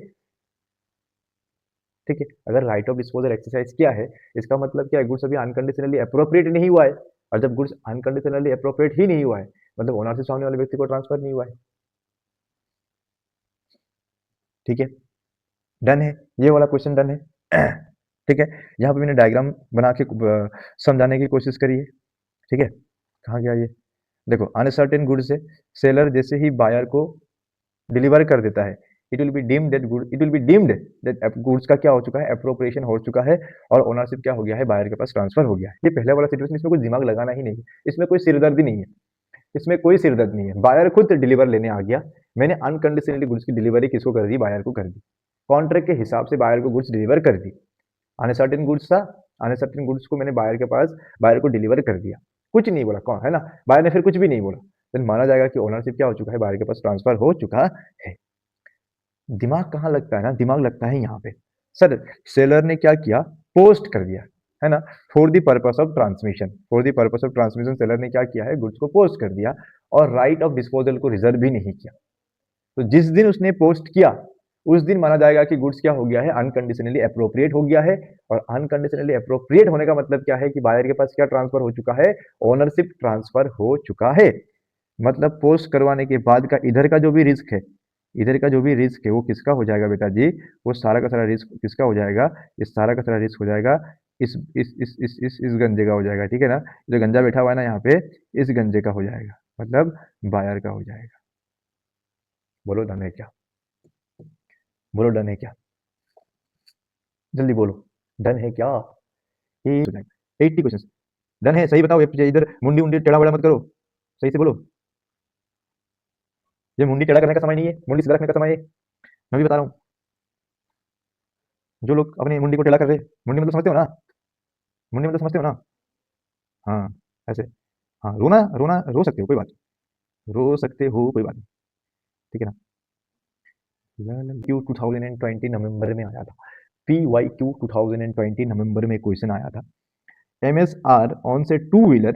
ठीक है। अगर राइट ऑफ डिस्पोजल एक्सरसाइज किया है, इसका मतलब क्या है, गुड्स अभी अनकंडीशनली अप्रोप्रिएट नहीं हुआ है, और जब गुड्स अनकंडीशनली अप्रोप्रिएट ही नहीं हुआ है, मतलब ओनरशिप सामने वाले व्यक्ति को ट्रांसफर नहीं हुआ है। ठीक है। डन है, ये वाला क्वेश्चन डन है। ठीक है। यहाँ पे मैंने डायग्राम बना के समझाने की कोशिश करी है। ठीक है। कहाँ गया ये, देखो अनसर्टेन गुड्स से सेलर जैसे ही बायर को डिलीवर कर देता है, it will be deemed that good, it will be deemed that goods का क्या हो चुका है, एप्रोप्रिएशन हो चुका है और ओनरशिप क्या हो गया है, बायर के पास ट्रांसफर हो गया है। ये पहले वाला सिचुएशन, इसमें कोई दिमाग लगाना ही नहीं है, इसमें कोई सिरदर्दी नहीं है, इसमें कोई सिरदर्द नहीं है। बायर खुद डिलीवर लेने आ गया, मैंने अनकंडीशनली गुड्स की डिलीवरी किसको कर दी, बायर को कर दी, कॉन्ट्रैक्ट के हिसाब से बायर को गुड्स डिलीवर कर दी। अनसर्टेन गुड्स था, अनसर्टेन गुड्स को मैंने बायर के पास, बायर को डिलीवर कर दिया, कुछ नहीं बोला, कौन है ना, बायर ने फिर कुछ भी नहीं बोला, तो माना जाएगा कि ओनरशिप क्या हो चुका है, बायर के पास ट्रांसफर हो चुका है। दिमाग कहाँ लगता है ना, दिमाग लगता है यहाँ पे। सर सेलर ने क्या किया, पोस्ट कर दिया, है ना, for the purpose of transmission, for the purpose of transmission seller ने क्या किया है, गुड्स को पोस्ट कर दिया और राइट ऑफ डिस्पोजल को रिजर्व भी नहीं किया। तो जिस दिन उसने पोस्ट किया उस दिन माना जाएगा कि गुड्स क्या हो गया है, अनकंडीशनली अप्रोप्रिएट हो गया है। और अनकंडीशनली अप्रोप्रिएट होने का मतलब क्या है कि बायर के पास क्या ट्रांसफर हो चुका है, ओनरशिप ट्रांसफर हो चुका है। मतलब पोस्ट करवाने के बाद का इधर का जो भी रिस्क है, इधर का जो भी रिस्क है वो किसका हो जाएगा बेटा जी, वो सारा का सारा रिस्क किसका हो जाएगा, इस सारा का सारा रिस्क हो जाएगा इस गंजे का हो जाएगा, ठीक है ना, जो गंजा बैठा हुआ है ना यहाँ पे, इस गंजे का हो जाएगा, मतलब बायर का हो जाएगा। बोलो डन है क्या, बोलो डन है क्या, जल्दी बोलो डन है क्या। ये 80 क्वेश्चन डन है, सही बताओ, इधर मुंडी उंडी टेढ़ा बड़ा मत करो, सही से बोलो। ये मुंडी टेढ़ा करने का समय नहीं है, मुंडी सीधा रखने का समय है, मैं भी बता रहा हूँ। जो लोग अपनी मुंडी को टेढ़ा कर रहे, मुंडी मतलब समझते हो ना, मुंडी मतलब समझते हो ना, हाँ ऐसे, हाँ रोना रोना रो सकते हो, कोई बात नहीं, रो सकते हो कोई बात नहीं, ठीक है ना। क्यू 2020 नवंबर में आया था, PYQ 2020 नवंबर में क्वेश्चन आया था। MSR on a two-wheeler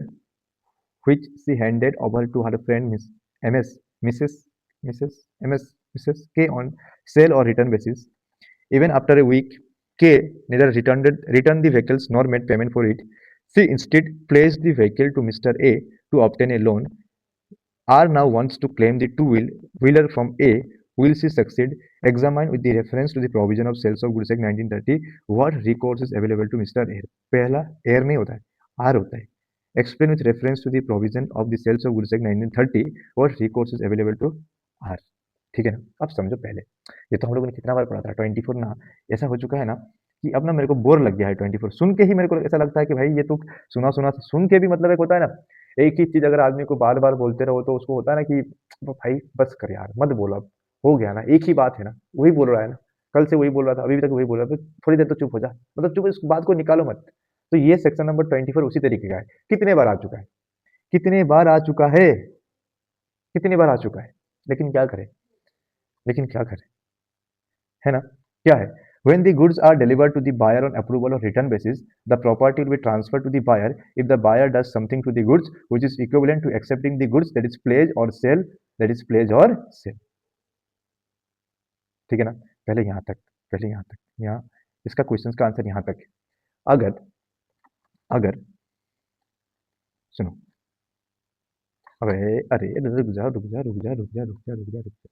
which she handed over to her friend Mrs. K on sale or return basis. Even after a week, K neither returned the vehicles nor made payment for it. She instead pledged the vehicle to Mr. A to obtain a loan. R now wants to claim the two-wheeler from A. Will she succeed? Examine with the reference to the provision of Sales of Goods Act 1930 what recourse is available to Mr. A. पहला air नहीं होता है, are होता है। Explain with reference to the provision of the Sales of Goods Act 1930 what recourse is available to R. ठीक है ना, अब समझो पहले, ये तो हम लोगों ने कितना बार पढ़ा था 24 ना, ऐसा हो चुका है ना कि अब ना मेरे को बोर लग गया है 24 सुन के ही, मेरे को ऐसा लगता है कि भाई ये तो सुना सुना सुन के भी, मतलब एक होता है ना, एक ही चीज अगर आदमी को बार बार बोलते रहो तो उसको होता है ना कि भाई बस कर यार, मत बोल, अब हो गया ना, एक ही बात है ना, वही बोल रहा है ना, कल से वही बोल रहा था, अभी तक वही बोल रहा था, थोड़ी देर तो चुप हो जा, मतलब चुप, इस बात को निकालो मत। तो ये सेक्शन नंबर 24 उसी तरीके का है, कितने बार आ चुका है, कितने बार आ चुका है, कितनी बार आ चुका है, लेकिन क्या करें, लेकिन क्या करें, है ना, क्या है, when the goods are delivered to the buyer on approval or return basis, the property will be transferred to the buyer if the buyer does something to the goods which is equivalent to accepting the goods, that is pledge or sale, that is pledge or sale, ठीक है ना। पहले यहाँ तक, पहले यहाँ तक, यहाँ इसका क्वेश्चन का आंसर यहाँ तक है। अगर अगर सुनो, अरे अरे रुक जा रुक जा रुक जा रुक जा रुक जा रुक जा रुक जा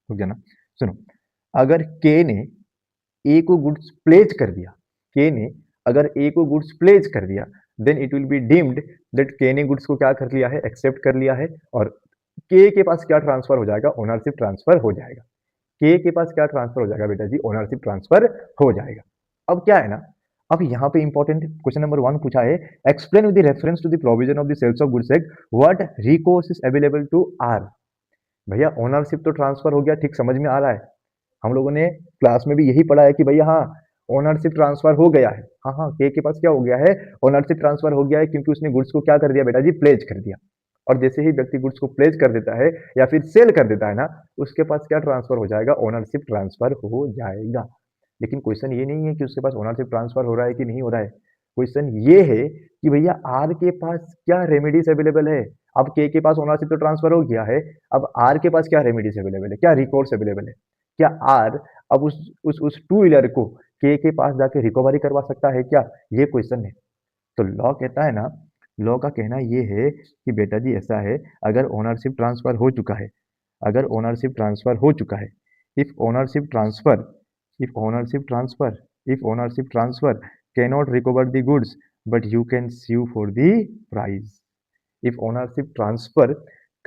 रुक जा ना, सुनो, अगर के ने ए को गुड्स प्लेज कर दिया, के ने अगर ए को गुड्स प्लेज कर दिया, then it will be deemed that K ने गुड्स को क्या कर लिया है, एक्सेप्ट कर लिया है, और के पास क्या ट्रांसफर हो जाएगा, ओनरशिप ट्रांसफर हो जाएगा। के पास क्या ट्रांसफर हो जाएगा बेटा जी, ओनरशिप ट्रांसफर हो जाएगा। अब क्या है ना, अब यहाँ पे इंपॉर्टेंट क्वेश्चन नंबर 1 पूछा है, explain with the reference to the provision of the sales of goods act what recourse is available to R. भैया ओनरशिप तो ट्रांसफर हो गया, ठीक समझ में आ रहा है, हम लोगों ने क्लास में भी यही पढ़ा है कि भैया हाँ ओनरशिप ट्रांसफर हो गया है, हाँ हाँ के पास क्या हो गया है, ओनरशिप ट्रांसफर हो गया है, क्योंकि उसने गुड्स को क्या कर दिया बेटा जी, प्लेज कर दिया। और जैसे ही व्यक्ति गुड्स को प्लेज कर देता है या फिर सेल कर देता है ना, उसके पास क्या ट्रांसफर हो जाएगा, ओनरशिप ट्रांसफर हो जाएगा। लेकिन क्वेश्चन ये नहीं है कि उसके पास ओनरशिप ट्रांसफर हो रहा है कि नहीं हो रहा है, क्वेश्चन ये है कि भैया आर के पास क्या रेमेडीज अवेलेबल है। अब के पास ओनरशिप तो ट्रांसफर हो गया है, अब आर के पास क्या रेमेडीज अवेलेबल है, क्या रिकॉर्ड्स अवेलेबल है, क्या आर अब उस टू व्हीलर को के पास जाके रिकवरी करवा सकता है क्या, ये क्वेश्चन है। तो लॉ कहता है ना, लॉ का कहना ये है कि बेटा जी ऐसा है, अगर ओनरशिप ट्रांसफर हो चुका है, अगर ओनरशिप ट्रांसफर हो चुका है, if ownership transfer if ownership transfer if ownership transfer cannot recover the goods but you can sue for the price, if ownership transfer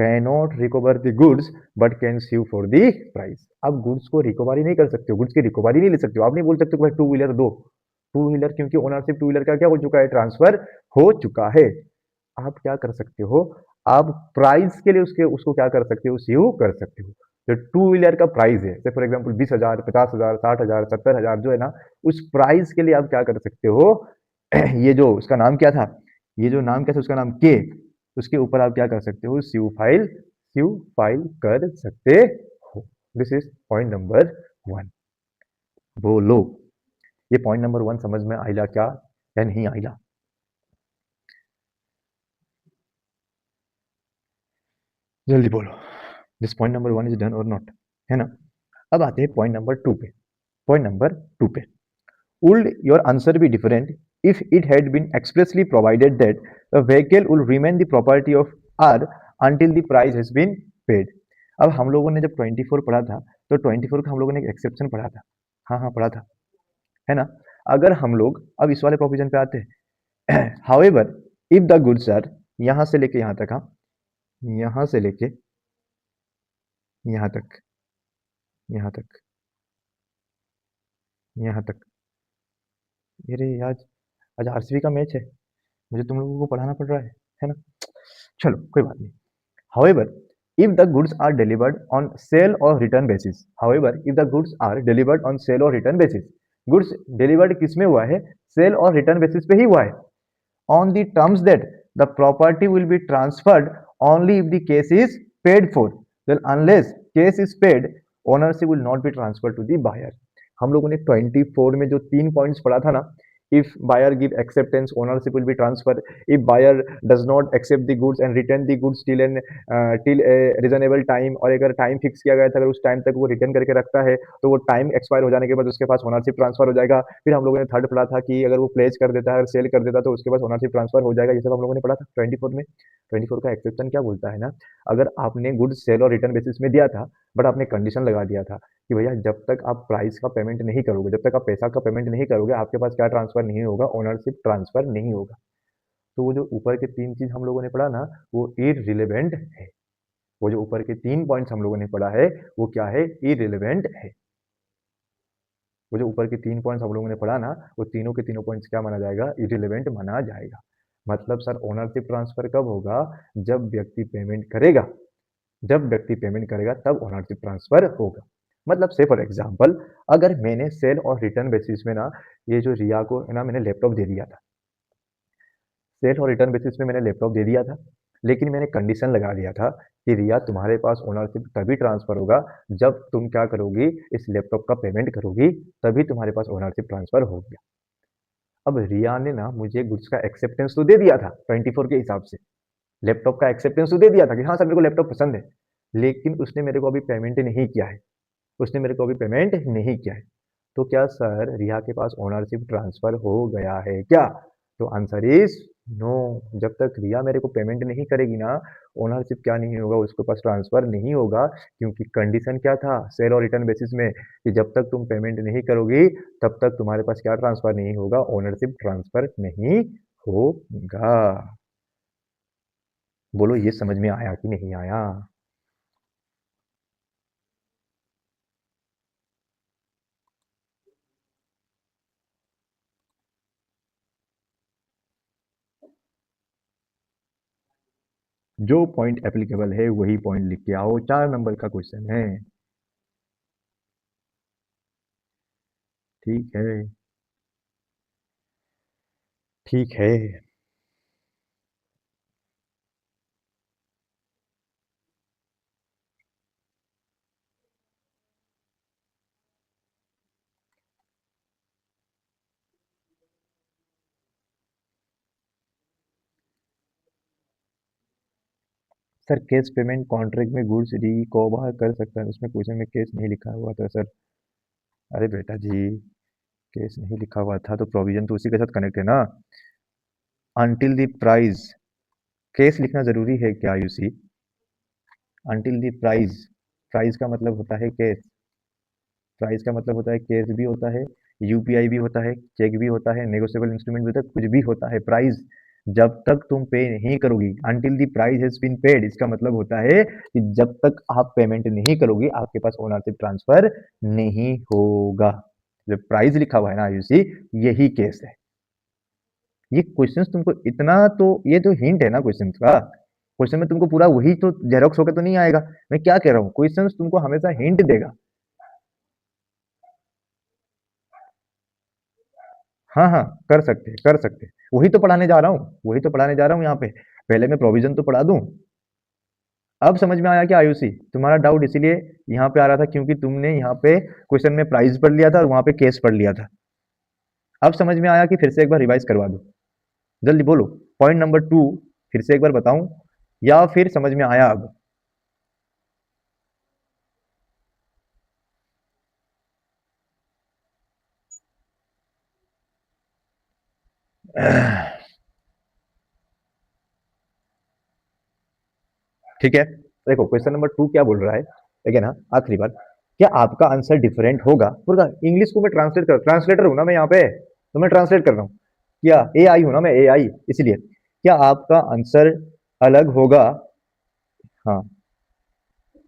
cannot recover the goods but can sue for the price. आप goods को recovery नहीं कर सकते हो, goods की recovery नहीं ले सकते हो। आप नहीं बोल सकते भाई टू व्हीलर दो, टू व्हीलर, क्योंकि ओनरशिप टू व्हीलर का क्या हो चुका है, ट्रांसफर हो चुका है। आप क्या कर सकते हो, आप प्राइस के लिए उसके उसको क्या कर सकते हो, स्यू कर सकते हो। जो टू व्हीलर का प्राइस है, फॉर एग्जाम्पल 20,000, 50,000, 60,000, 70,000 जो है ना, उस प्राइस के लिए आप क्या कर सकते हो ये जो उसका नाम क्या था, ये जो नाम क्या था उसका नाम के, उसके ऊपर आप क्या कर सकते हो, स्यू फाइल कर सकते हो। This is point number 1। बोलो ये पॉइंट नंबर 1 समझ में आइला क्या या नहीं आइला? जल्दी बोलो, this point number 1 is done और नॉट, है ना? अब आते हैं पॉइंट नंबर 2 पे। पॉइंट नंबर 2 पे, would your answer be different if it had been expressly provided that the vehicle will remain the property of R until the price has been paid? अब हम लोगों ने जब 24 पढ़ा था, तो 24 का हम लोगों ने एक एक्सेप्शन पढ़ा था। हाँ हाँ पढ़ा था, है ना? अगर हम लोग अब इस वाले प्रोविजन पे आते हैं, however if the goods are, यहां से लेके यहां तक, हाँ, यहां से लेके यहां तक, यहां तक, यहां तक, अरे आज आज आरसीबी का मैच है, मुझे तुम लोगों को पढ़ाना पड़ रहा है ना? चलो कोई बात नहीं। However, if the goods are delivered on sale or return basis, however, if the goods are delivered on sale or return basis, goods delivered किस में हुआ है, सेल और रिटर्न बेसिस पे ही हुआ है, on the terms that the property will be transferred only if the case is paid for, then unless case is paid, ownership will not be transferred to the buyer। हम लोगों ने 24 में जो 3 points पढ़ा था ना, if buyer give acceptance, ownership will be transferred, if buyer does not accept the goods and return the goods till a reasonable time, और अगर टाइम फिक्स किया गया था, अगर उस टाइम तक वो रिटर्न करके रखता है तो वो टाइम एक्सपायर हो जाने के बाद उसके पास ओनरशिप ट्रांसफर हो जाएगा। फिर हम लोगों ने थर्ड पढ़ा था कि अगर वो प्लेस कर देता है, अगर सेल कर देता है तो उसके पास ओनरशिप ट्रांसफर हो जाएगा। ये सब हम लोगों ने पढ़ा था 24 में। 24 का एक्सेप्शन क्या बोलता है ना, अगर आपने goods sale or return basis में दिया था, बट आपने कंडीशन लगा दिया था कि भैया जब तक आप प्राइस का पेमेंट नहीं करोगे, जब तक आप पैसा का पेमेंट नहीं करोगे, आपके पास क्या ट्रांसफर नहीं होगा, ओनरशिप ट्रांसफर नहीं होगा। तो वो जो ऊपर के 3 चीज हम लोगों ने पढ़ा ना, वो इररिलेवेंट है। वो जो ऊपर के 3 पॉइंट्स हम लोगों ने पढ़ा है, वो क्या है, इररिलेवेंट है। वो जो ऊपर के 3 पॉइंट्स हम लोगों ने पढ़ा ना, वो तीनों के तीनों पॉइंट्स क्या माना जाएगा, इररिलेवेंट माना जाएगा। मतलब सर ओनरशिप ट्रांसफर कब होगा, जब व्यक्ति पेमेंट करेगा, जब व्यक्ति पेमेंट करेगा तब ओनरशिप ट्रांसफर होगा। मतलब से फॉर एग्जांपल, अगर मैंने सेल और रिटर्न बेसिस में ना, ये जो रिया को है ना मैंने लैपटॉप दे दिया था, सेल और रिटर्न बेसिस में मैंने लैपटॉप दे दिया था, लेकिन मैंने कंडीशन लगा दिया था कि रिया तुम्हारे पास ओनरशिप तभी ट्रांसफर होगा जब तुम क्या करोगी, इस लैपटॉप का पेमेंट करोगी, तभी तुम्हारे पास ओनरशिप ट्रांसफर होगी। अब रिया ने ना मुझे गुड्स का एक्सेप्टेंस तो दे दिया था 24 के हिसाब से, लैपटॉप का एक्सेप्टेंस तो दे दिया था कि हाँ सर मेरे को लैपटॉप पसंद है, लेकिन उसने मेरे को अभी पेमेंट नहीं किया है, उसने मेरे को अभी पेमेंट नहीं किया है। तो क्या सर रिया के पास ओनरशिप ट्रांसफर हो गया है क्या? तो आंसर इज नो। जब तक रिया मेरे को पेमेंट नहीं करेगी ना, ओनरशिप क्या नहीं होगा, उसके पास ट्रांसफर नहीं होगा। क्योंकि कंडीशन क्या था सेल और रिटर्न बेसिस में, कि जब तक तुम पेमेंट नहीं करोगी तब तक तुम्हारे पास क्या ट्रांसफर नहीं होगा, ओनरशिप ट्रांसफर नहीं होगा। बोलो ये समझ में आया कि नहीं आया? जो पॉइंट एप्लीकेबल है वही पॉइंट लिख के आओ, 4 नंबर का क्वेश्चन है। ठीक है, ठीक है। सर कैश पेमेंट कॉन्ट्रैक्ट में गुड्स रिकवर कर सकता है, उसमें क्वेश्चन में कैश नहीं लिखा हुआ था सर। अरे बेटा जी, कैश नहीं लिखा हुआ था तो प्रोविजन तो उसी के साथ कनेक्ट है ना, अंटिल द प्राइस। कैश लिखना जरूरी है क्या UC? Until the price, price का मतलब होता है कैश, प्राइस का मतलब होता है कैश भी होता है, यूपीआई भी होता है, चेक भी होता है, नेगोशिएबल इंस्ट्रूमेंट भी होता है, कुछ भी होता है। प्राइस जब तक तुम पे नहीं करोगी, until the price has been paid, इसका मतलब होता है कि जब तक आप पेमेंट नहीं करोगी आपके पास ओनरशिप ट्रांसफर नहीं होगा। जो प्राइस लिखा हुआ है ना आयुषी, यही केस है। ये क्वेश्चंस तुमको इतना, तो ये तो हिंट है ना क्वेश्चंस का। क्वेश्चन में तुमको पूरा वही तो जेरोक्स होकर तो नहीं आएगा। मैं क्या कह रहा हूँ, क्वेश्चंस तुमको हमेशा हिंट देगा। हाँ हाँ, कर सकते, वही तो पढ़ाने जा रहा हूँ, वही तो पढ़ाने जा रहा हूँ यहाँ पे। पहले मैं प्रोविजन तो पढ़ा दूं। अब समझ में आया क्या आयुषी? तुम्हारा डाउट इसीलिए यहाँ पे आ रहा था क्योंकि तुमने यहाँ पे क्वेश्चन में प्राइस पढ़ लिया था और वहां पे केस पढ़ लिया था। अब समझ में आया कि फिर से एक बार रिवाइज करवा दो? जल्दी बोलो। पॉइंट नंबर 2 फिर से एक बार बताऊं या फिर समझ में आया अब? ठीक है, देखो क्वेश्चन नंबर 2 क्या बोल रहा है। देखिए ना, आखिरी बार, क्या आपका आंसर डिफरेंट होगा? पूरा इंग्लिश को मैं ट्रांसलेटर हूं ना मैं यहाँ पे, तो मैं ट्रांसलेट कर रहा हूँ। क्या ए आई हूं ना मैं, ए आई, इसलिए क्या आपका आंसर अलग होगा? हाँ,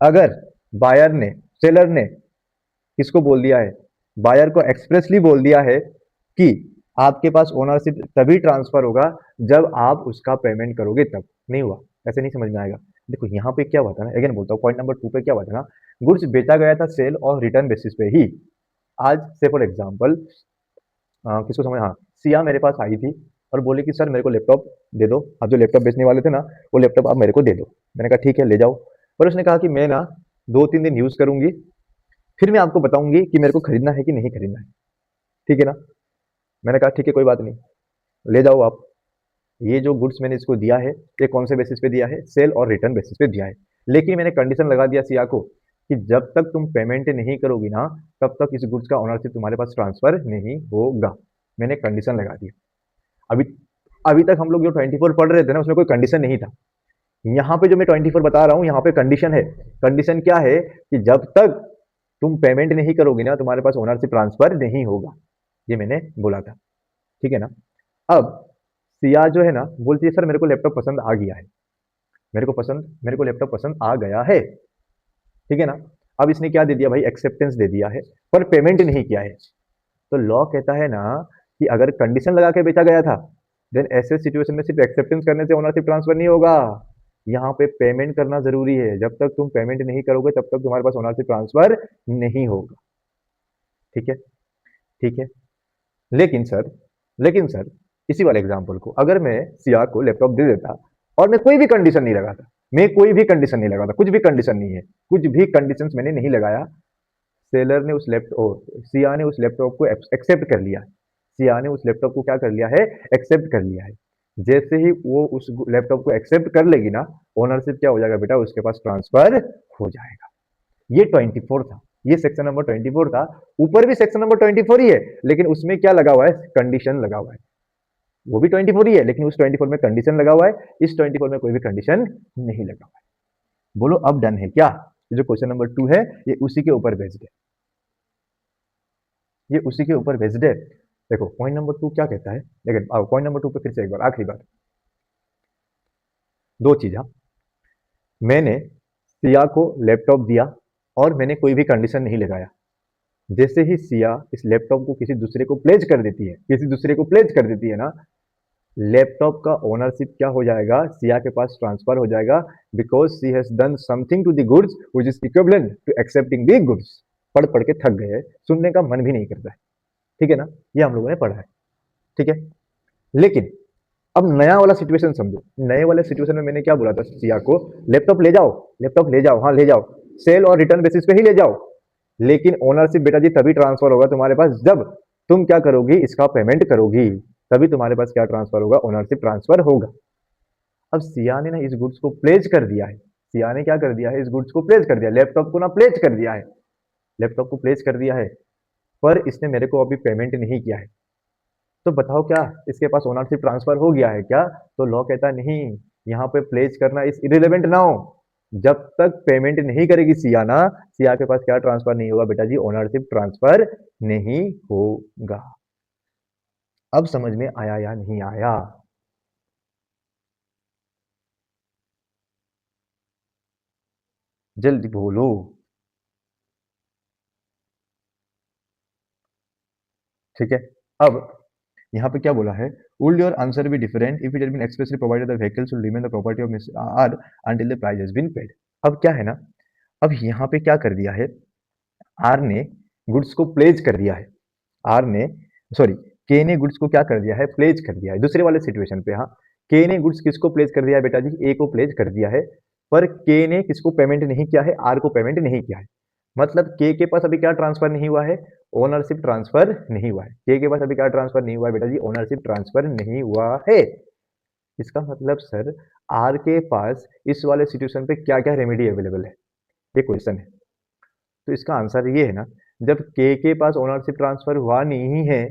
अगर बायर ने, सेलर ने किसको बोल दिया है, बायर को एक्सप्रेसली बोल दिया है कि आपके पास ओनरशिप तभी ट्रांसफर होगा जब आप उसका पेमेंट करोगे तब। नहीं हुआ, ऐसे नहीं समझ में आएगा। देखो यहाँ पे क्या हुआ था ना, अगेन बोलता हूँ, पॉइंट नंबर 2 पे क्या हुआ था ना, गुड्स बेचा गया था सेल और रिटर्न बेसिस पे ही। आज से फॉर एग्जाम्पल किसको समझ, हाँ, सिया मेरे पास आई थी और बोली कि सर मेरे को लैपटॉप दे दो, आप जो लैपटॉप बेचने वाले थे ना, वो लैपटॉप आप मेरे को दे दो। मैंने कहा ठीक है ले जाओ। पर उसने कहा कि मैं ना 2-3 दिन यूज करूंगी, फिर मैं आपको बताऊंगी कि मेरे को खरीदना है कि नहीं खरीदना है। ठीक है ना? मैंने कहा ठीक है कोई बात नहीं, ले जाओ आप। ये जो गुड्स मैंने इसको दिया है, ये कौन से बेसिस पे दिया है? सेल और रिटर्न बेसिस पे दिया है। लेकिन मैंने कंडीशन लगा दिया सिया को कि जब तक तुम पेमेंट नहीं करोगी ना, तब तक इस गुड्स का ओनरशिप तुम्हारे पास ट्रांसफर नहीं होगा। मैंने कंडीशन लगा दिया। अभी अभी तक हम लोग जो 24 पढ़ रहे थे ना, उसमें कोई कंडीशन नहीं था। यहाँ पे जो मैं 24 बता रहा हूँ, यहाँ पे कंडीशन है। कंडीशन क्या है कि जब तक तुम पेमेंट नहीं करोगे ना, तुम्हारे पास ओनरशिप ट्रांसफर नहीं होगा। ये मैंने बोला था। ठीक है ना? अब सिया जो है ना, बोलती है सर मेरे को लैपटॉप पसंद आ गया है, मेरे को लैपटॉप पसंद आ गया है। ठीक है ना? अब इसने क्या दे दिया भाई, एक्सेप्टेंस दे दिया है, पर पेमेंट नहीं किया है। तो लॉ कहता है ना कि अगर कंडीशन लगा के बेचा गया था, देन ऐसे सिचुएशन में सिर्फ एक्सेप्टेंस करने से ओनरशिप ट्रांसफर नहीं होगा। यहाँ पे पेमेंट करना जरूरी है। जब तक तुम पेमेंट नहीं करोगे तब तक तुम्हारे पास ओनरशिप ट्रांसफर नहीं होगा। ठीक है? ठीक है। लेकिन सर, लेकिन सर, इसी वाले एग्जाम्पल को अगर मैं सिया को लैपटॉप दे देता और मैं कोई भी कंडीशन नहीं लगाता, मैं कोई भी कंडीशन नहीं लगाता, कुछ भी कंडीशन नहीं है, कुछ भी कंडीशंस मैंने नहीं लगाया, सेलर ने उस लैपटॉप, सिया ने उस लैपटॉप को एक्सेप्ट कर लिया, सिया ने उस लैपटॉप को क्या कर लिया है, एक्सेप्ट कर लिया है। जैसे ही वो उस लैपटॉप को एक्सेप्ट कर लेगी ना, ओनरशिप क्या हो जाएगा बेटा, उसके पास ट्रांसफर हो जाएगा। ये 24 था, ये सेक्शन नंबर 24 था। ऊपर भी सेक्शन नंबर 24 ही है, लेकिन उसमें क्या लगा हुआ है, कंडीशन लगा हुआ है। वो भी 24 ही है, लेकिन उस 24 में कंडीशन लगा हुआ है, इस 24 में कोई भी कंडीशन नहीं लगा हुआ है। बोलो अब डन है क्या? ये जो क्वेश्चन नंबर 2 है, ये उसी के ऊपर बेस्ड है, ये उसी के ऊपर बेस्ड है। देखो पॉइंट नंबर 2 क्या कहता है, लेकिन आओ पॉइंट नंबर 2 पे फिर से एक बार, आखिरी बार, दो चीज। हाँ, मैंने सिया को लैपटॉप दिया और मैंने कोई भी कंडीशन नहीं लगाया। जैसे ही सिया इस लैपटॉप को किसी दूसरे को प्लेज कर देती है, किसी दूसरे को प्लेज कर देती है ना, लैपटॉप का ओनरशिप क्या हो जाएगा, सिया के पास ट्रांसफर हो जाएगा। Because she has done something to the goods which is equivalent to accepting the goods. पढ़ पढ़ के थक गए, सुनने का मन भी नहीं करता है। ठीक है ना? ये हम लोगों ने पढ़ा है। ठीक है। लेकिन अब नया वाला सिचुएशन समझो। नए वाले सिचुएशन में मैंने क्या बोला था सिया को, लैपटॉप ले जाओ, लैपटॉप ले जाओ, हाँ ले जाओ, सेल और रिटर्न बेसिस पे ही ले जाओ। लेकिन ओनरशिप बेटा जी तभी ट्रांसफर होगा तुम्हारे पास जब तुम क्या करोगी, इसका पेमेंट करोगी, तभी तुम्हारे पास क्या ट्रांसफर होगा, ओनरशिप ट्रांसफर होगा। अब सिया ने ना इस गुड्स को प्लेज कर दिया है, सिया ने क्या कर दिया है, इस गुड्स को प्लेज कर दिया, लैपटॉप को ना प्लेज कर दिया है, लैपटॉप को प्लेज कर दिया है, पर इसने मेरे को अभी पेमेंट नहीं किया है। तो बताओ क्या इसके पास ओनरशिप ट्रांसफर हो गया है क्या? तो लॉ कहता है नहीं, यहाँ पे प्लेज करना इज इरेलीवेंट नाउ। जब तक पेमेंट नहीं करेगी सिया ना, सिया के पास क्या ट्रांसफर नहीं होगा बेटा जी, ओनरशिप ट्रांसफर नहीं होगा। अब समझ में आया या नहीं आया? जल्दी बोलो। ठीक है, अब यहाँ पे क्या बोला है, would your answer be different if it had been expressly provided the vehicle should remain the property of mister R until the price has been paid. अब क्या है ना, अब यहाँ पे क्या कर दिया है, आर ने गुड्स को प्लेज कर दिया है, आर ने सॉरी के ने गुड्स को क्या कर दिया है, प्लेज कर दिया है। दूसरे वाले सिचुएशन पे हाँ, के ने गुड्स किसको प्लेज कर दिया है बेटा जी, ए को प्लेज कर दिया है, पर के ने किसको पेमेंट नहीं किया है, आर को पेमेंट नहीं किया है। मतलब के पास अभी क्या ट्रांसफर नहीं हुआ है, ओनरशिप ट्रांसफर नहीं हुआ है। के पास अभी क्या ट्रांसफर नहीं हुआ है बेटा जी, ओनरशिप ट्रांसफर नहीं हुआ है। इसका मतलब सर आर के पास इस वाले सिचुएशन पे क्या क्या रेमेडी अवेलेबल है, ये क्वेश्चन है। तो इसका आंसर ये है ना, जब के पास ओनरशिप ट्रांसफर हुआ नहीं है,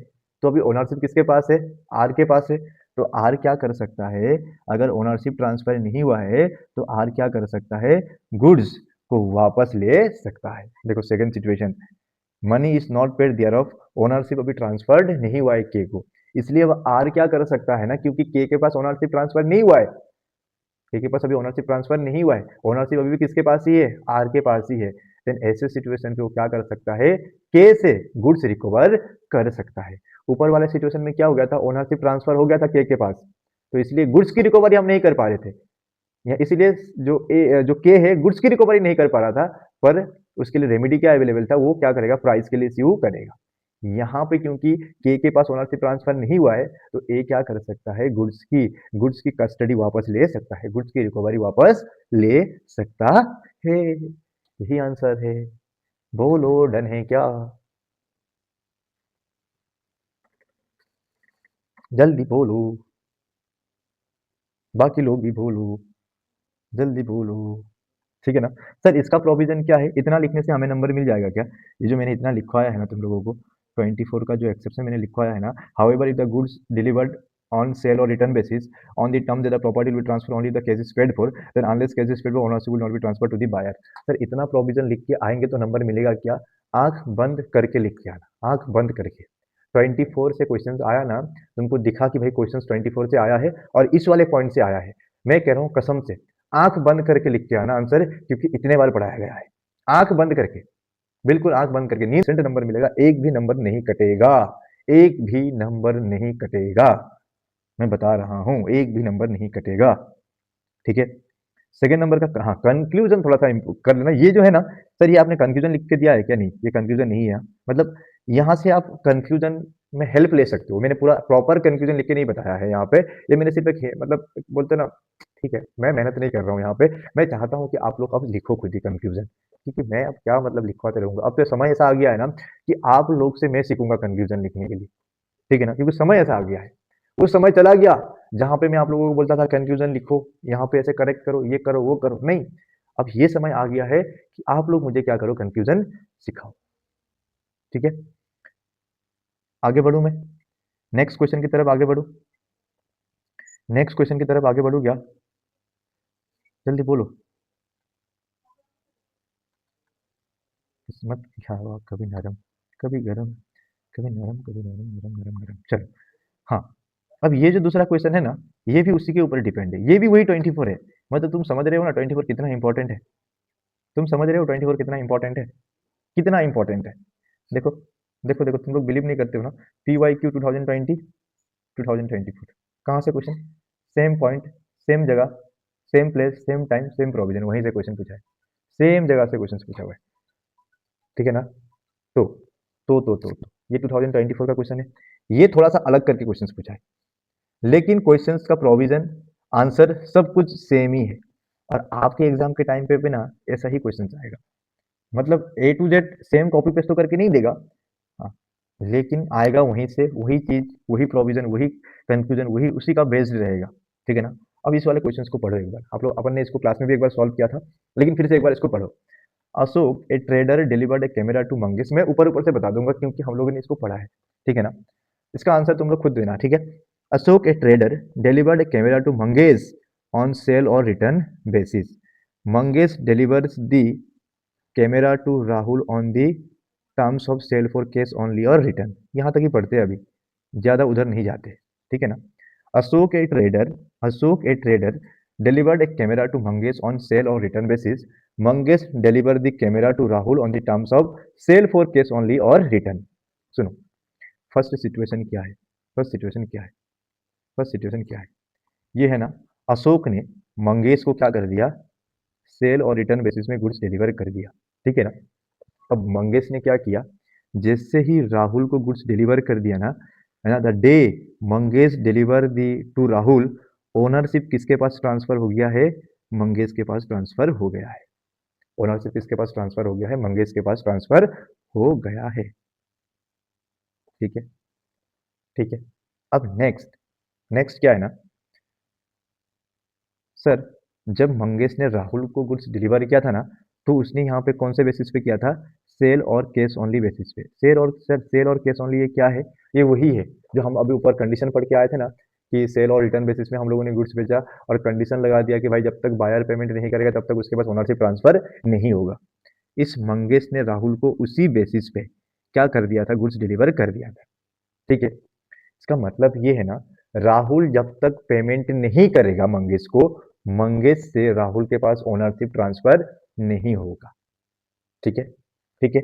तो अभी ओनरशिप किसके पास है, आर के पास है। तो आर क्या कर सकता है, अगर ओनरशिप ट्रांसफर नहीं हुआ है तो आर क्या कर सकता है, गुड्स को वापस ले सकता है। देखो second situation, money is not paid thereof, ownership अभी ट्रांसफर्ड नहीं हुआ है के को, इसलिए अब आर क्या कर सकता है ना, क्योंकि के पास ओनरशिप ट्रांसफर नहीं हुआ है, के पास अभी ओनरशिप ट्रांसफर नहीं हुआ है, ओनरशिप अभी भी किसके पास ही है, आर के पास ही है। देन ऐसे सिचुएशन पे वो क्या कर सकता है, के से गुड्स रिकवर कर सकता है। ऊपर वाले सिचुएशन में क्या हो गया था, ओनरशिप ट्रांसफर हो गया था के पास, तो इसलिए गुड्स की रिकवरी हम नहीं कर पा रहे थे, या इसीलिए जो के है गुड्स की रिकवरी नहीं कर पा रहा था, पर उसके लिए रेमेडी क्या अवेलेबल था, वो क्या करेगा, प्राइस के लिए इश्यू करेगा। यहाँ पे क्योंकि के पास ओनरशिप ट्रांसफर नहीं हुआ है, तो ए क्या कर सकता है, गुड्स की कस्टडी वापस ले सकता है, गुड्स की रिकवरी वापस ले सकता है। यही आंसर है, बोलो डन है क्या, जल्दी बोलो, बाकी लोग भी बोलो, जल्दी बोलो। ठीक है ना सर, इसका प्रोविजन क्या है, इतना लिखने से हमें नंबर मिल जाएगा क्या, ये जो मैंने इतना लिखवाया है ना तुम लोगों को, 24 का जो एक्सेप्शन मैंने लिखवाया है ना, however if the goods delivered on sale or return basis on the term that the property will be transferred only the cash is paid for, then unless cash is paid for ownership will not be transferred to the buyer। Sir इतना provision लिख के आएंगे तो number मिलेगा क्या, आंख बंद करके लिख के आना, आंख बंद करके। 24 से क्वेश्चन आया ना, तुमको दिखा कि भाई क्वेश्चन 24 से आया है और इस वाले पॉइंट से आया है, मैं कह रहा हूँ कसम से आंख बंद करके लिख के आना आंसर, क्योंकि इतने बार पढ़ाया गया है। आंख बंद करके, बिल्कुल आंख बंद करके, नींद से नंबर मिलेगा, एक भी नंबर नहीं कटेगा, एक भी नंबर नहीं कटेगा, मैं बता रहा हूं, एक भी नंबर नहीं कटेगा। ठीक है, सेकंड नंबर का हाँ कंक्लूजन थोड़ा सा कर लेना, ये जो है ना सर, ये आपने कंक्लूजन लिख के दिया है क्या, नहीं ये कंक्लूजन नहीं है, मतलब यहाँ से आप कंक्लूजन में हेल्प ले सकते हो, मैंने पूरा प्रॉपर कंक्लूजन लिख के नहीं बताया है यहाँ पे, ये मैंने सिर्फ एक मतलब बोलते ना, ठीक है मैं मेहनत नहीं कर रहा हूँ यहाँ पे, मैं चाहता हूँ कि आप लोग अब लिखो खुद ही कंक्लूजन, क्योंकि मैं अब क्या मतलब लिखवाते रहूंगा, अब तो समय ऐसा आ गया है ना कि आप लोग से मैं सीखूंगा कंक्लूजन लिखने के लिए। ठीक है ना, क्योंकि समय ऐसा आ गया है, वो समय चला गया जहां पे मैं आप लोगों को बोलता था कंक्लूजन लिखो, यहाँ पे ऐसे करेक्ट करो, ये करो वो करो, नहीं, अब ये समय आ गया है कि आप लोग मुझे क्या करो, कंक्लूजन सिखाओ। ठीक है, आगे बढ़ू मैं, नेक्स्ट क्वेश्चन की तरफ आगे बढ़ू, नेक्स्ट क्वेश्चन की तरफ आगे बढ़ू क्या, जल्दी बोलो। किस्मत की हवा कभी नरम कभी गरम, कभी नरम कभी नरम, नरम नरम नरम, चलो। हाँ, अब ये जो दूसरा क्वेश्चन है ना, ये भी उसी के ऊपर डिपेंड है, ये भी वही 24 है, मतलब तुम समझ रहे हो ना 24 कितना इंपॉर्टेंट है, तुम समझ रहे हो 24 कितना इंपॉर्टेंट है, कितना इंपॉर्टेंट है। देखो देखो देखो, तुम लोग बिलीव नहीं करते हो ना, पी वाई क्यू 2020 2024, कहाँ से क्वेश्चन, सेम पॉइंट, सेम जगह, same place, same time, same provision, वहीं से क्वेश्चन पूछा है, सेम जगह से क्वेश्चन पूछा हुआ है। ठीक है ना, तो तो ये 2024 का क्वेश्चन है, ये थोड़ा सा अलग करके क्वेश्चन पूछा है, लेकिन क्वेश्चंस का प्रोविजन, आंसर सब कुछ सेम ही है, और आपके एग्जाम के टाइम पे भी ना ऐसा ही क्वेश्चन आएगा, मतलब A to Z same copy paste तो करके नहीं देगा, हाँ, लेकिन आएगा वहीं से, वही चीज, वही प्रोविजन, वही कंक्लूजन, वही उसी का बेस्ड रहेगा। ठीक है ना, अब इस वाले क्वेश्चंस को पढ़ो एक बार, आप लोग, अपन ने इसको क्लास में भी एक बार सॉल्व किया था, लेकिन फिर से एक बार इसको पढ़ो। Ashok a trader delivered a camera to Mangesh, मैं ऊपर ऊपर से बता दूंगा क्योंकि हम लोगों ने इसको पढ़ा है। ठीक है ना, इसका आंसर तुम लोग खुद देना। ठीक है, Ashok a trader delivered a camera to Mangesh on sale or return basis, Mangesh delivers the camera to Rahul on the terms of sale for cash only or return, यहाँ तक ही पढ़ते हैं अभी, ज़्यादा उधर नहीं जाते। ठीक है ना, Ashok a trader, Ashok a trader delivered a camera to Mangesh on sale or return basis, Mangesh deliver the camera to Rahul on the terms of sale for cash only or return. सुनो, फर्स्ट सिचुएशन क्या है, फर्स्ट सिचुएशन क्या है, first situation क्या है, ये है ना, अशोक ने मंगेश को क्या कर दिया, सेल और रिटर्न बेसिस में गुड्स डिलीवर कर दिया, ठीक है ना। अब मंगेश ने क्या किया, जैसे ही राहुल को गुड्स डिलीवर कर दिया ना, है ना, the day Mangesh deliver the to Rahul, ownership किसके पास ट्रांसफर हो गया है, मंगेश के पास ट्रांसफर हो गया है। ओनरशिप किसके पास ट्रांसफर हो गया है, मंगेश के पास ट्रांसफर हो गया है। ठीक है, ठीक है। अब नेक्स्ट, नेक्स्ट क्या है ना सर, जब मंगेश ने राहुल को गुड्स डिलीवर किया था ना, तो उसने यहाँ पे कौन से बेसिस पे किया था, सेल और कैश ओनली बेसिस पे। सेल और सर, सेल और कैश ओनली ये क्या है, ये वही है जो हम अभी ऊपर कंडीशन पढ़ के आए थे ना, कि सेल और रिटर्न बेसिस में हम लोगों ने गुड्स बेचा और कंडीशन लगा दिया कि भाई जब तक बायर पेमेंट नहीं करेगा तब तक उसके पास ओनरशिप ट्रांसफर नहीं होगा। इस मंगेश ने राहुल को उसी बेसिस पे क्या कर दिया था, गुड्स डिलीवर कर दिया था। ठीक है, इसका मतलब ये है ना, राहुल जब तक पेमेंट नहीं करेगा मंगेश को, मंगेश से राहुल के पास ओनरशिप ट्रांसफर नहीं होगा। ठीक है, ठीक है।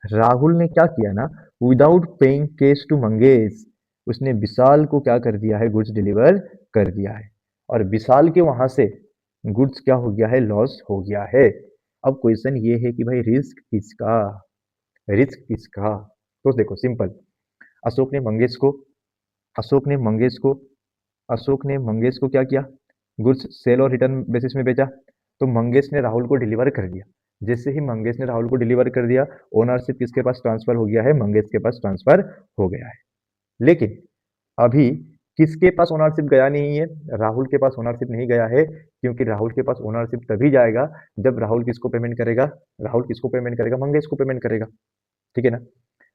राहुल ने क्या किया ना, without paying cash to Mangesh, उसने विशाल को क्या कर दिया है, गुड्स डिलीवर कर दिया है, और विशाल के वहां से गुड्स क्या हो गया है, लॉस हो गया है। अब क्वेश्चन ये है कि भाई रिस्क किसका, रिस्क किसका। तो देखो सिंपल, अशोक ने मंगेश को अशोक ने मंगेश को अशोक ने मंगेश को क्या किया, goods sale or return basis में बेचा, तो मंगेश ने राहुल को डिलीवर कर दिया। जैसे ही मंगेश ने राहुल को डिलीवर कर दिया, ओनरशिप किसके पास ट्रांसफर हो गया है, मंगेश के पास ट्रांसफर हो गया है। लेकिन अभी किसके पास ओनरशिप गया नहीं है, राहुल के पास ओनरशिप नहीं गया है, क्योंकि राहुल के पास ओनरशिप तभी जाएगा जब राहुल किसको पेमेंट करेगा, राहुल किसको पेमेंट करेगा, मंगेश को पेमेंट करेगा। ठीक है ना।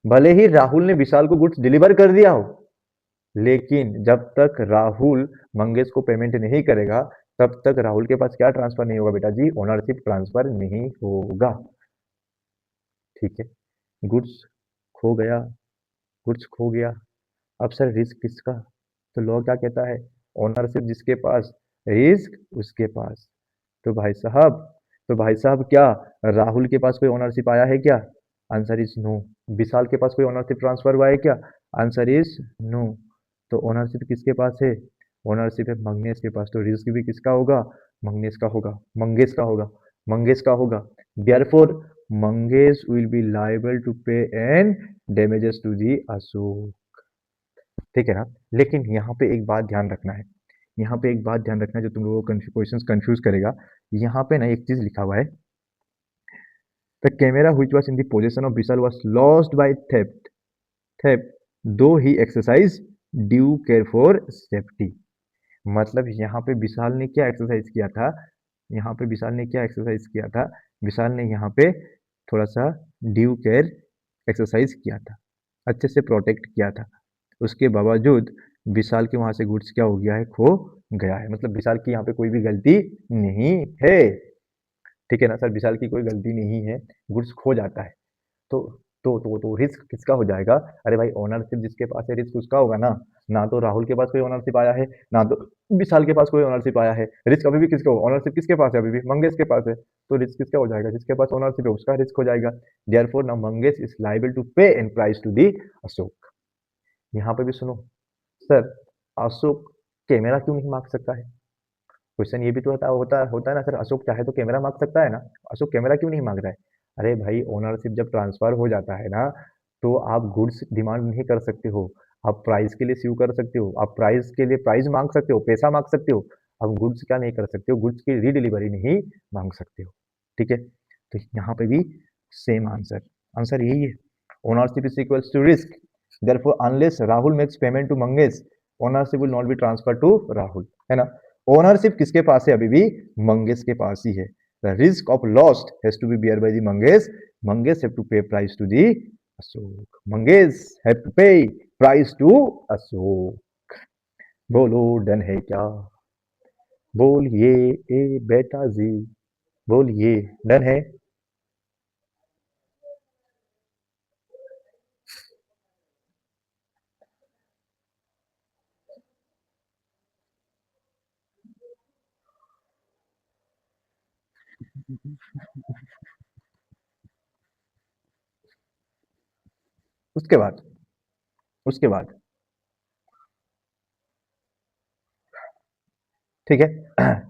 भले ही राहुल ने विशाल को गुड्स डिलीवर कर दिया हो, लेकिन जब तक राहुल मंगेश को पेमेंट नहीं करेगा, तब तक राहुल के पास क्या ट्रांसफर नहीं होगा बेटा जी, ओनरशिप ट्रांसफर नहीं होगा। ठीक है, गुड्स खो गया, गुड्स खो गया। अब सर रिस्क किसका, तो लॉ क्या कहता है, ओनरशिप जिसके पास, रिस्क उसके पास। तो भाई साहब, तो भाई साहब क्या राहुल के पास कोई ओनरशिप आया है क्या, आंसर इज नो। विशाल के पास कोई ओनरशिप ट्रांसफर हुआ है क्या, आंसर इज नो। तो ओनरशिप किसके पास है, ओनरशिप है मंगेश के पास, तो रिस्क भी किसका होगा, मंगेश का होगा, मंगेश का होगा, मंगेश का होगा। Therefore Mangesh will be liable to pay and damages to the Ashok. ठीक है ना। लेकिन यहाँ पे एक बात ध्यान रखना है, यहाँ पे एक बात ध्यान रखना है जो तुम लोगों को क्वेश्चन कंफ्यूज करेगा। यहाँ पे ना एक चीज लिखा हुआ है, the camera which was in the position of Vishal was lost by theft, theft though he exercise due care for safety. मतलब यहाँ पे विशाल ने क्या एक्सरसाइज किया था, यहाँ पे विशाल ने क्या एक्सरसाइज किया था, विशाल ने यहाँ पे थोड़ा सा ड्यू केयर एक्सरसाइज किया था, अच्छे से प्रोटेक्ट किया था। उसके बावजूद विशाल के वहां से गुड्स क्या हो गया है, खो गया है। मतलब विशाल की यहाँ पे कोई भी गलती नहीं है। ठीक है ना सर, विशाल की कोई गलती नहीं है, गुड्स खो जाता है। तो तो रिस्क किसका हो जाएगा, अरे भाई ओनरशिप जिसके पास है रिस्क उसका होगा ना। ना तो राहुल के पास कोई ओनरशिप आया है, ना तो विशाल के पास कोई ओनरशिप आया है, रिस्क अभी भी किसका होगा, ओनरशिप किसके पास है, अभी भी मंगेश के पास है। तो रिस्क किसका हो जाएगा, जिसके पास ओनरशिप है उसका रिस्क हो जाएगा। Therefore now Mangesh is liable to pay and price to the Ashok. यहाँ पे भी सुनो सर, अशोक कैमरा क्यों नहीं मांग सकता है, क्वेश्चन ये भी तो होता है ना सर, अशोक चाहे तो कैमरा मांग सकता है ना, अशोक कैमरा क्यों नहीं मांग रहा है। अरे भाई ओनरशिप जब ट्रांसफर हो जाता है ना, तो आप गुड्स डिमांड नहीं कर सकते हो, आप प्राइस के लिए स्यू कर सकते हो, आप प्राइस के लिए प्राइस मांग सकते हो, पैसा मांग सकते हो। आप गुड्स क्या नहीं कर सकते हो, गुड्स की रीडिलीवरी नहीं मांग सकते हो। ठीक है, तो यहाँ पे भी सेम आंसर, आंसर यही है, ownership is equals to risk, therefore unless Rahul makes payment to Mangesh, ownership will not be transferred to Rahul, है ना। ओनरशिप किसके पास है, अभी भी मंगेश के पास ही है। The risk of lost has to be bear by the Mangesh, Mangesh have to pay price to the Ashok, Mangesh have to pay price to Ashok. बोलो डन है क्या, बोलिए ए बेटा जी, बोलिए डन है। उसके बाद उसके बाद ठीक है।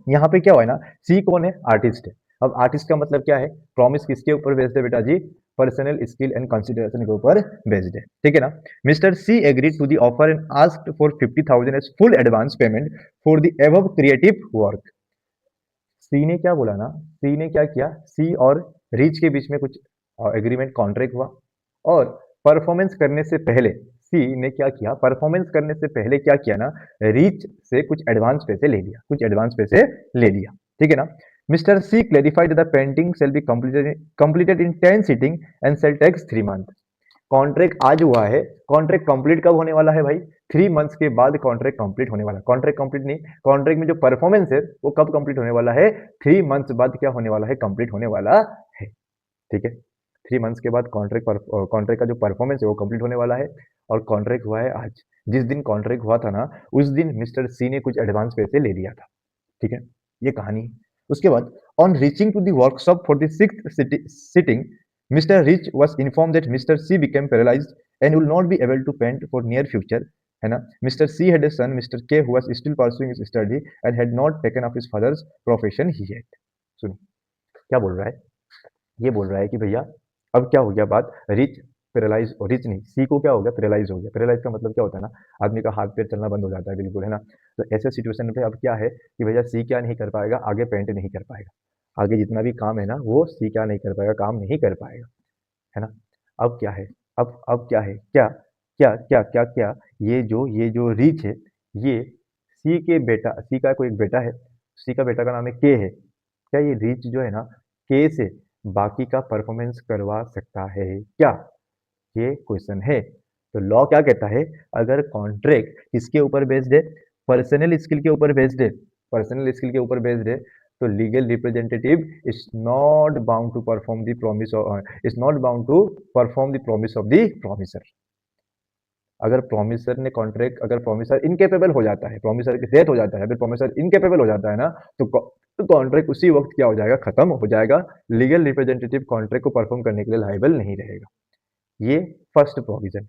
यहाँ पे क्या हुआ है ना, सी कौन है, आर्टिस्ट है। अब आर्टिस्ट का मतलब क्या है, प्रॉमिस किसके ऊपर बेस्ड है बेटा जी, पर्सनल स्किल एंड कंसिडरेशन के ऊपर बेस्ड है, ठीक है ना। Mister C agreed to the offer and asked for 50,000 as full advance payment for the above creative work. C ने क्या बोला ना, सी ने क्या किया, सी और रीच के बीच में कुछ एग्रीमेंट कॉन्ट्रैक्ट हुआ, और परफॉर्मेंस करने से पहले सी ने क्या किया, परफॉर्मेंस करने से पहले क्या किया ना, रीच से कुछ एडवांस पैसे ले लिया, कुछ एडवांस पैसे ले लिया, ठीक है ना। Mister C clarified the painting sale be completed in 10 sitting and sale takes 3 month. Contract आज हुआ है, कॉन्ट्रैक्ट कंप्लीट कब होने वाला है भाई, 3 मंथ्स के बाद कॉन्ट्रैक्ट कंप्लीट होने वाला है। कॉन्ट्रैक्ट कंप्लीट नहीं, कॉन्ट्रैक्ट में जो परफॉर्मेंस है वो कब कंप्लीट होने वाला है, 3 मंथ्स बाद क्या होने वाला है, कंप्लीट होने वाला है, ठीक है। 3 मंथ्स के बाद कॉन्ट्रैक्ट का जो परफॉर्मेंस है वो कंप्लीट होने वाला है, और कॉन्ट्रैक्ट हुआ है आज। जिस दिन कॉन्ट्रैक्ट हुआ था ना, उस दिन मिस्टर सी ने कुछ एडवांस पैसे ले लिया था, ठीक है। ये कहानी है। उसके बाद on reaching to the workshop for the sixth sitting, mister Rich was informed that Mr. C became paralyzed and will not be able to paint for near future, है ना। Mister C had a son, Mr. K, who was still pursuing his study and had not taken up his father's profession he yet। सुनो क्या बोल रहा है, ये बोल रहा है कि भैया अब क्या हो गया बात, रिच पैरालाइज, और रिच नहीं, सी को क्या हो गया, पैरालाइज हो गया। पैरालाइज का मतलब क्या होता है ना, आदमी का हाथ पैर चलना बंद हो जाता है बिल्कुल, है ना। तो ऐसे सिचुएशन पे अब क्या है कि भैया सी क्या नहीं कर पाएगा, आगे पेंट नहीं कर पाएगा, आगे जितना भी काम है ना वो सी क्या नहीं कर पाएगा, काम नहीं कर पाएगा, है ना। अब क्या है, अब क्या है, क्या क्या क्या क्या क्या, ये जो रीच है, ये सी के बेटा, सी का कोई एक बेटा है, सी का बेटा का नाम है के है, क्या ये रीच जो है ना, के से बाकी का परफॉर्मेंस करवा सकता है क्या, ये क्वेश्चन है। तो लॉ क्या कहता है, अगर कॉन्ट्रैक्ट किसके ऊपर बेस्ड है, पर्सनल स्किल के ऊपर बेस्ड है, पर्सनल स्किल के ऊपर बेस्ड है, तो legal representative is not bound to perform the promise, is not bound to perform the promise of the promiser. अगर प्रॉमिसर ने कॉन्ट्रैक्ट, अगर प्रॉमिसर इनकेपेबल हो जाता है, प्रॉमिसर की डेथ हो जाता है, अगर प्रॉमिसर इनकेपेबल हो जाता है ना, तो कॉन्ट्रैक्ट उसी वक्त क्या हो जाएगा, खत्म हो जाएगा। लीगल रिप्रेजेंटेटिव कॉन्ट्रैक्ट को परफॉर्म करने के लिए लायबल नहीं रहेगा। ये फर्स्ट प्रोविजन।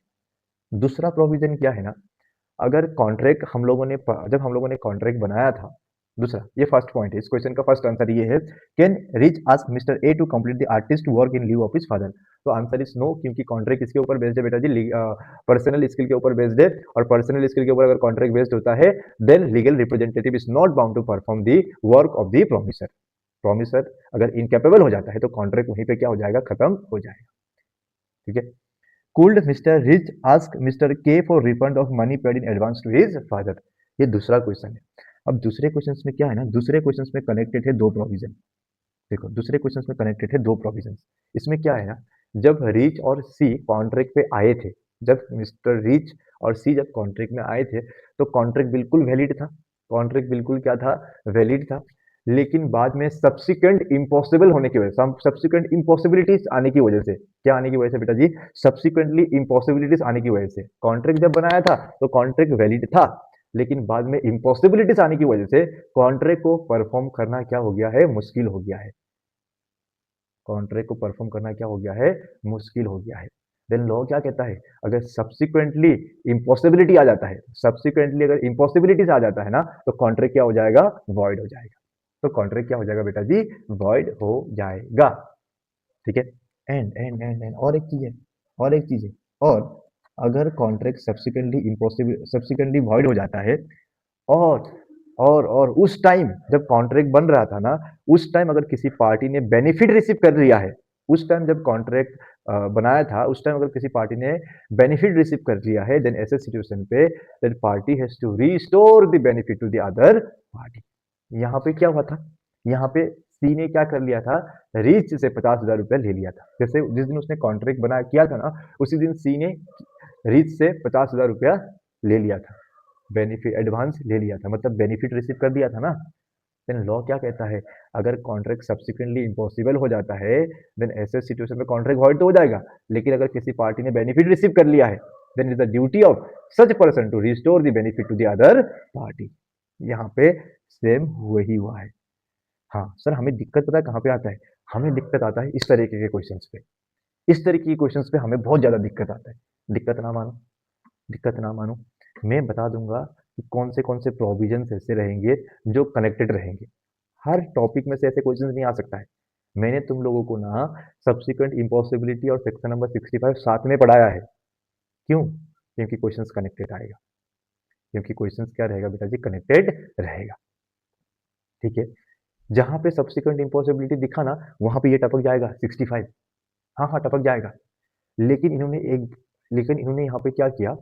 दूसरा प्रोविजन क्या है ना, अगर कॉन्ट्रैक्ट हम लोगों ने जब हम लोगों ने कॉन्ट्रैक्ट बनाया था, दूसरा ये फर्स्ट पॉइंट है, इस क्वेश्चन का फर्स्ट आंसर ये है, can Rich ask mister A to complete the artist work in leave of his father. तो आंसर इज नो, क्योंकि कॉन्ट्रैक्ट किसके ऊपर बेस्ड है बेटा जी, पर्सनल स्किल के ऊपर बेस्ड है, और पर्सनल स्किल के ऊपर अगर कॉन्ट्रैक्ट बेस्ड होता है, then legal representative is not bound to perform the work of the promiser. Promiser अगर इनकेपेबल हो जाता है तो कॉन्ट्रैक्ट वहीं पे क्या हो जाएगा, खत्म हो जाएगा, ठीक है। Could Mr. Rich ask Mr. K for refund of money paid in advance to his father? ये दूसरा क्वेश्चन है। अब दूसरे क्वेश्चन में क्या है ना, दूसरे क्वेश्चन में कनेक्टेड है दो प्रोविजन। देखो दूसरे क्वेश्चन में कनेक्टेड है दो प्रोविजन। इसमें क्या है ना, जब रिच और सी कॉन्ट्रैक्ट पे आए थे, जब मिस्टर रिच और सी जब कॉन्ट्रैक्ट में आए थे, तो कॉन्ट्रैक्ट बिल्कुल वैलिड था, कॉन्ट्रैक्ट बिल्कुल क्या था, वैलिड था। लेकिन बाद में सब्सिक्वेंट इम्पॉसिबल होने की वजह से, सब्सिक्वेंट इम्पॉसिबिलिटीज आने की वजह से, क्या आने की वजह से बेटा जी, सब्सिक्वेंटली इम्पॉसिबिलिटीज आने की वजह से, कॉन्ट्रैक्ट जब बनाया था तो कॉन्ट्रैक्ट वैलिड था, लेकिन बाद में इम्पॉसिबिलिटीज आने की वजह से कॉन्ट्रैक्ट को परफॉर्म करना क्या हो गया है, मुश्किल हो गया है। कॉन्ट्रैक्ट को परफॉर्म करना क्या हो गया है, मुश्किल हो गया है। देन लॉ क्या कहता है, अगर सब्सिक्वेंटली इम्पॉसिबिलिटी आ जाता है, सब्सिक्वेंटली अगर इम्पॉसिबिलिटीज आ जाता है ना, तो कॉन्ट्रैक्ट क्या हो जाएगा, वॉइड हो जाएगा। तो कॉन्ट्रैक्ट क्या हो जाएगा बेटा जी, वॉइड हो जाएगा, ठीक है। एंड और एक चीज है, और एक चीज है, और अगर contract subsequently impossible, subsequently void हो जाता है, और और उस टाइम जब कॉन्ट्रैक्ट बन रहा था ना, उस टाइम अगर किसी पार्टी ने बेनिफिट रिसीव कर लिया है, उस टाइम जब कॉन्ट्रैक्ट बनाया था, उस टाइम अगर किसी पार्टी ने बेनिफिट रिसीव कर लिया है, देन ऐसे सिचुएशन पे that party has to restore the benefit to the other party. यहाँ पे क्या हुआ था, यहाँ पे सी ने क्या कर लिया था, रीच से 50,000 रुपया ले लिया था। जैसे जिस दिन उसने कॉन्ट्रैक्ट बना किया था ना, उसी दिन सी ने रीच से 50,000 रुपया ले लिया था, बेनिफिट एडवांस ले लिया था, मतलब बेनिफिट रिसीव कर दिया था ना। देन लॉ क्या कहता है, अगर कॉन्ट्रैक्ट सब्सिक्वेंटली इम्पॉसिबल हो जाता है, देन ऐसे सिचुएशन में कॉन्ट्रैक्ट वॉइड तो हो जाएगा, लेकिन अगर किसी पार्टी ने बेनिफिट रिसीव कर लिया है, then is the duty of such person to restore the benefit to the other party. यहाँ पे सेम वही हुआ है, हाँ सर, हमें दिक्कत पता है कहाँ पे आता है? हमें दिक्कत आता है इस तरीके के क्वेश्चंस पे। इस तरीके के क्वेश्चंस पे हमें बहुत ज़्यादा दिक्कत आता है। दिक्कत ना मानो, मैं बता दूंगा कि कौन से प्रोविजंस ऐसे रहेंगे जो कनेक्टेड रहेंगे। हर टॉपिक में से ऐसे क्वेश्चंस नहीं आ सकता है। मैंने तुम लोगों को ना सब्सिक्वेंट इम्पॉसिबिलिटी और सेक्शन नंबर 65 साथ में पढ़ाया है। क्यों? क्योंकि क्वेश्चंस कनेक्टेड आएगा। क्योंकि क्वेश्चंस क्या रहेगा बेटा जी? कनेक्टेड रहेगा। ठीक है? जहां पे सब्सिक्वेंट इम्पॉसिबिलिटी दिखा ना, वहां पे ये टपक जाएगा 65। हाँ हाँ, टपक जाएगा। लेकिन इन्होंने एक लेकिन इन्होंने यहाँ पे क्या किया?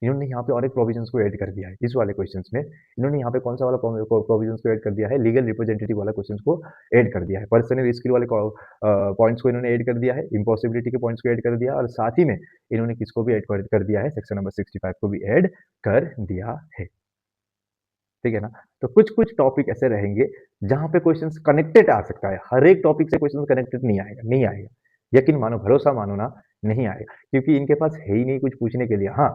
इन्होंने यहाँ पे और एक प्रोविजंस को ऐड कर दिया है इस वाले क्वेश्चंस में। इन्होंने यहाँ पे कौन सा वाला प्रोविजंस को ऐड कर दिया है? लीगल रिप्रेजेंटेटिव वाला क्वेश्चंस को ऐड कर दिया है। पर्सनल स्किल वाले पॉइंट्स को इन्होंने ऐड कर दिया है, इम्पॉसिबिलिटी के पॉइंट्स को ऐड कर दिया, और साथ ही में इन्होंने किसको भी ऐड कर दिया है? सेक्शन नंबर 65 को भी ऐड कर दिया है। ठीक है ना? तो कुछ-कुछ टॉपिक ऐसे रहेंगे जहाँ पे क्वेश्चंस कनेक्टेड आ सकता है। हर एक टॉपिक से क्वेश्चंस कनेक्टेड नहीं आएगा। यकीन मानो, भरोसा मानो ना, नहीं आएगा, क्योंकि इनके पास है ही नहीं कुछ पूछने के लिए। हाँ,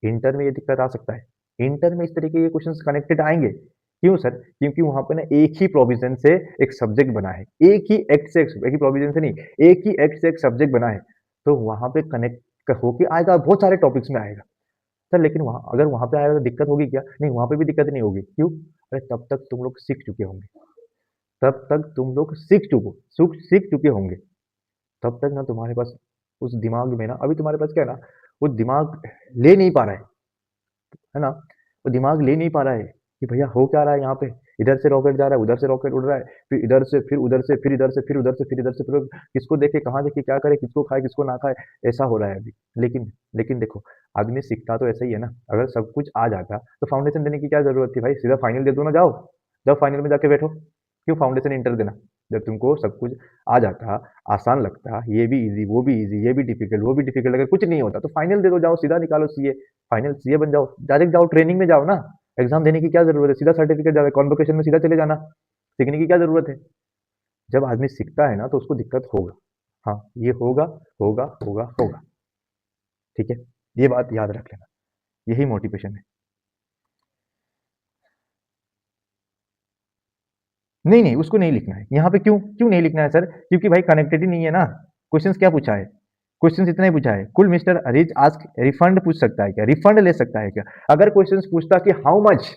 इंटर में ये दिक्कत आ सकता है। इंटर में इस तरीके के क्वेश्चंस कनेक्टेड आएँगे। क्यों सर? क्योंकि वहाँ पे ना एक ही प्रोविज़न से एक सब्जेक्ट बना है। एक ही एक्ट से एक ही प्रोविज़न से नहीं, एक ही एक्ट से एक सब्जेक्ट बना है। तो वहाँ पे कनेक्ट होके आएगा, बहुत सारे टॉपिक्स में आएगा। सर लेकिन वहाँ अगर वहाँ पे आएगा तो दिक्कत होगी क्या? नहीं, वहाँ पे भी दिक्कत नहीं होगी। क्यों? अरे तब तक तुम लोग सीख चुके होंगे। तब तक तुम लोग सीख चुके होंगे। तब तक ना तुम्हारे पास उस दिमाग में ना, अभी तुम्हारे पास क्या है ना, वो दिमाग ले नहीं पा रहा है ना? वो दिमाग ले नहीं पा रहा है कि भैया हो क्या रहा है यहाँ पे? इधर से रॉकेट जा रहा है, उधर से रॉकेट उड़ रहा है, फिर इधर से, फिर उधर से, फिर इधर से, फिर उधर से, फिर इधर से, फिर किसको देखे, कहाँ देखे, क्या करे, किसको खाए, किसको ना खाए, ऐसा हो रहा है अभी। लेकिन देखो, आदमी सीखता तो ऐसा ही है ना। अगर सब कुछ आ जाता तो फाउंडेशन देने की क्या ज़रूरत थी भाई? सीधा फाइनल दे दो ना, जाओ। जाओ फाइनल में जाके बैठो। क्यों फाउंडेशन इंटर देना? जब तुमको सब कुछ आ जाता, आसान लगता, ये भी ईज़ी, वो भी ईज़ी, ये भी डिफ़िकल्ट, वो भी डिफ़िकल्ट, अगर कुछ नहीं होता तो फाइनल दे दो, जाओ सीधा निकालो सीए। फाइनल सीए बन जाओ, डायरेक्ट जाओ, ट्रेनिंग में जाओ ना। एग्ज़ाम देने की क्या ज़रूरत है? सीधा सर्टिफ़िकेट जाओ, कॉन्वोकेशन में सीधा चले जाना। सीखने की क्या ज़रूरत है? जब आदमी सीखता है ना तो उसको दिक्कत होगा। हाँ, ये होगा, होगा, होगा, होगा। ठीक है? ये बात याद रख लेना। यही मोटिवेशन है। नहीं, नहीं, उसको नहीं लिखना है। यहाँ पे क्यों नहीं लिखना है सर? क्योंकि भाई कनेक्टेड ही नहीं है ना। क्वेश्चंस क्या पूछा है? क्वेश्चंस इतना ही पूछा है। कुल मिस्टर अरीज आस्क रिफंड पूछ सकता है क्या? रिफंड ले सकता है क्या? अगर क्वेश्चंस पूछता कि हाउ मच,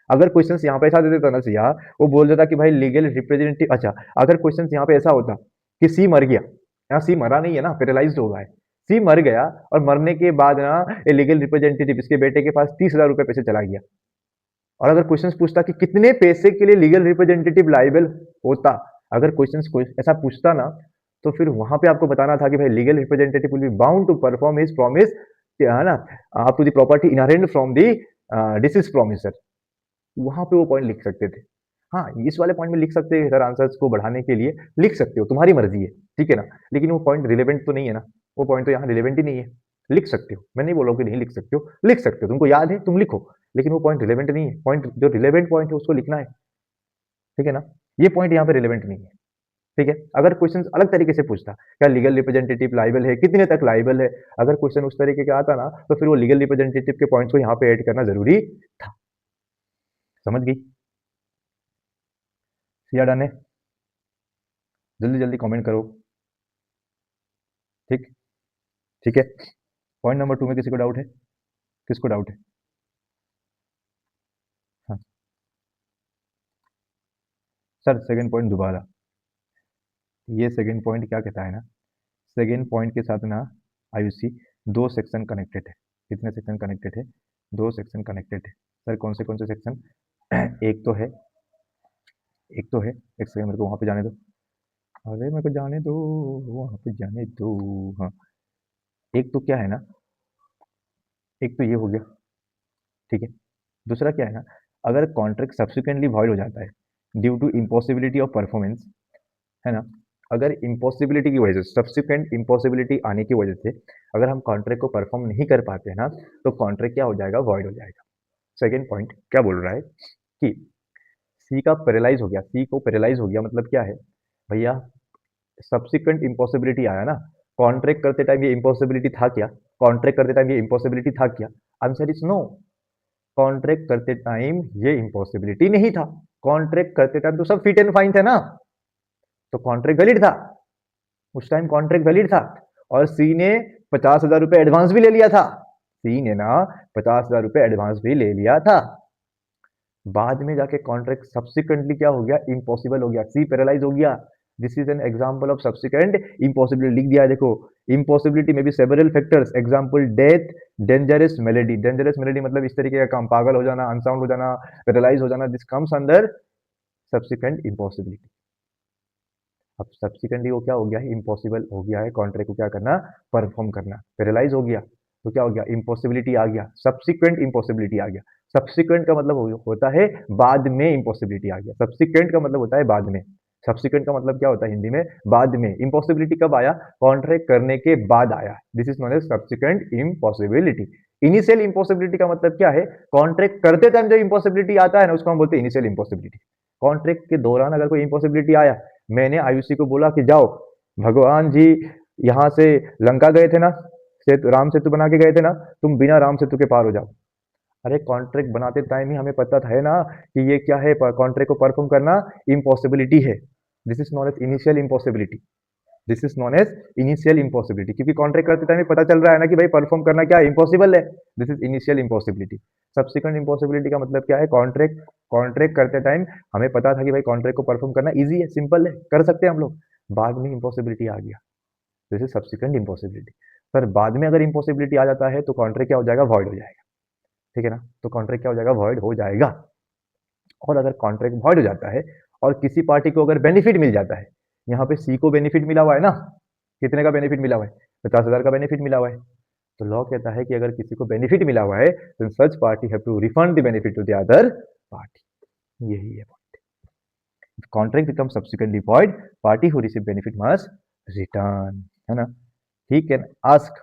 अगर क्वेश्चंस यहाँ पे ऐसा दे देता ना सिया, वो बोल देता कि भाई लीगल रिप्रेजेंटेटिव, अच्छा, अगर क्वेश्चंस यहाँ पे ऐसा होता कि सी मर गया, यहाँ सी मरा नहीं है ना, पैरालाइज्ड हो गया है। सी मर गया और मरने के बाद ना ये लीगल रिप्रेजेंटेटिव इसके बेटे के पास 30,000 रुपए पैसे चला गया। और अगर क्वेश्चंस पूछता कि कितने पैसे के लिए लीगल रिप्रेजेंटेटिव लाइबल होता, अगर क्वेश्चंस ऐसा पूछता ना, तो फिर वहां पे आपको बताना था कि भाई legal representative will be bound to perform his promise, है ना, up to the property inherent from the deceased promiser. वहां पे वो पॉइंट लिख सकते थे। हाँ, इस वाले पॉइंट में लिख सकते हैं सर, आंसर्स को बढ़ाने के लिए लिख सकते हो, तुम्हारी मर्जी है। ठीक है ना? लेकिन वो पॉइंट रिलेवेंट तो नहीं है ना। वो पॉइंट तो यहाँ रिलेवेंट ही नहीं है। लिख सकते हो, मैं नहीं बोल रहा हूँ कि नहीं लिख सकते हो, लिख सकते हो, तुमको याद है तुम लिखो। लेकिन वो पॉइंट रिलेवेंट नहीं है। पॉइंट जो रिलेवेंट पॉइंट है उसको लिखना है। ठीक है ना? ये पॉइंट यहाँ पे रिलेवेंट नहीं है। ठीक है? अगर क्वेश्चन अलग तरीके से पूछता, क्या लीगल रिप्रेजेंटेटिव लाइबल है, कितने तक लाइबल है, अगर क्वेश्चन उस तरीके का आता ना, तो फिर वो लीगल रिप्रेजेंटेटिव के पॉइंट्स को यहाँ पे ऐड करना जरूरी था। समझ गई? सिया डन है? जल्दी जल्दी कमेंट करो। ठीक ठीक है। पॉइंट नंबर 2 में किसी को डाउट है? किसको डाउट है? हाँ सर, सेकंड पॉइंट दोबारा। ये सेकंड पॉइंट क्या कहता है ना, सेकंड पॉइंट के साथ ना आयुषी दो सेक्शन कनेक्टेड है। कितने सेक्शन कनेक्टेड है? दो सेक्शन कनेक्टेड है। सर कौन से सेक्शन? एक तो है, एक सेकंड मेरे को वहां पे जाने दो। अरे मेरे को जाने दो, वहां पे जाने दो। हाँ, एक तो क्या है ना, एक तो ये हो गया। ठीक है? दूसरा क्या है ना, अगर कॉन्ट्रैक्ट सब्सिक्वेंटली वॉइड हो जाता है due to impossibility of performance, है ना, अगर इम्पॉसिबिलिटी की वजह से, सब्सिक्वेंट इम्पॉसिबिलिटी आने की वजह से अगर हम कॉन्ट्रैक्ट को परफॉर्म नहीं कर पाते हैं ना, तो कॉन्ट्रैक्ट क्या हो जाएगा? वॉइड हो जाएगा। सेकेंड पॉइंट क्या बोल रहा है कि सी का पैरालाइज हो गया, सी को पैरालाइज हो गया मतलब क्या है भैया? सब्सिक्वेंट इम्पॉसिबिलिटी आया ना, कॉन्ट्रैक्ट करते टाइम ये इम्पॉसिबिलिटी था क्या? कॉन्ट्रैक्ट करते टाइम ये इम्पॉसिबिलिटी था क्या? Answer is no. कॉन्ट्रैक्ट करते टाइम ये इम्पॉसिबिलिटी नहीं था। कॉन्ट्रैक्ट करते टाइम तो सब फिट एंड फाइन थे ना, तो कॉन्ट्रैक्ट वैलिड था, उस टाइम कॉन्ट्रैक्ट वैलिड था। और सी ने 50,000 रुपए एडवांस भी ले लिया था, सी ने ना 50,000 रुपए एडवांस भी ले लिया था। बाद में जाके कॉन्ट्रैक्ट सब्सिक्वेंटली क्या हो गया, इम्पॉसिबल हो गया, सी पैरालाइज हो गया। This is an example of subsequent impossibility. लिख दिया है देखो, इम्पॉसिबिलिटी में भी several factors, example death, dangerous melody. Dangerous melody मतलब इस तरीके का काम, पागल हो जाना, अनसाउंड हो जाना, पैरालाइज हो जाना, this comes under subsequent impossibility. अब सब्सिक्वेंटली वो क्या हो गया है, इम्पॉसिबल हो गया है कॉन्ट्रैक्ट को क्या करना, परफॉर्म करना। पैरालाइज हो गया तो क्या हो गया, इम्पॉसिबिलिटी आ गया, सब्सिक्वेंट इम्पॉसिबिलिटी आ गया। सब्सिक्वेंट का मतलब होता है बाद में इम्पॉसिबिलिटी आ गया, सब्सिक्वेंट का मतलब होता है बाद में। सब्सिक्वेंट का मतलब क्या होता है हिंदी में, बाद में। इम्पॉसिबिलिटी कब आया, कॉन्ट्रैक्ट करने के बाद आया, this is known as subsequent impossibility. Initial impossibility का मतलब क्या है, कॉन्ट्रैक्ट करते टाइम जो इम्पॉसिबिलिटी आता है ना, उसको हम बोलते हैं इनिशियल इम्पॉसिबिलिटी। कॉन्ट्रैक्ट के दौरान अगर कोई इम्पॉसिबिलिटी आया, मैंने आयुषी को बोला कि जाओ, भगवान जी यहाँ से लंका गए थे ना, सेतु, राम सेतु बना के गए थे ना, तुम बिना राम सेतु के पार हो जाओ। अरे कॉन्ट्रैक्ट बनाते टाइम ही हमें पता था है ना कि ये क्या है, कॉन्ट्रैक्ट को परफॉर्म करना इम्पॉसिबिलिटी है। This is known as initial impossibility, this is known as initial impossibility, क्योंकि कॉन्ट्रैक्ट करते टाइम पता चल रहा है ना कि भाई परफॉर्म करना क्या इम्पॉसिबल है, this is initial impossibility. Subsequent impossibility का मतलब क्या है, कॉन्ट्रैक्ट कॉन्ट्रैक्ट करते टाइम हमें पता था कि भाई कॉन्ट्रैक्ट को परफॉर्म करना इजी है, सिंपल है, कर सकते हैं हम लोग, बाद में इम्पॉसिबिलिटी आ गया, दिस इज सब्सिक्वेंट इम्पॉसिबिलिटी। पर बाद में अगर इम्पॉसिबिलिटी आ जाता है तो कॉन्ट्रैक्ट क्या हो जाएगा, वॉइड हो जाएगा, ठीक है ना, तो कॉन्ट्रैक्ट क्या हो जाएगा, वॉइड हो जाएगा। और अगर कॉन्ट्रैक्ट वॉइड हो जाता है और किसी पार्टी को अगर बेनिफिट मिल जाता है, यहाँ पे सी को बेनिफिट मिला हुआ है ना, कितने का बेनिफिट मिला हुआ है, 50,000 का बेनिफिट मिला हुआ है। तो लॉ कहता है कि अगर किसी को बेनिफिट मिला हुआ है तो such party have to refund the benefit to the other party, यही है point. Contract become subsequently void, party who receive benefit must return, है ना। He can ask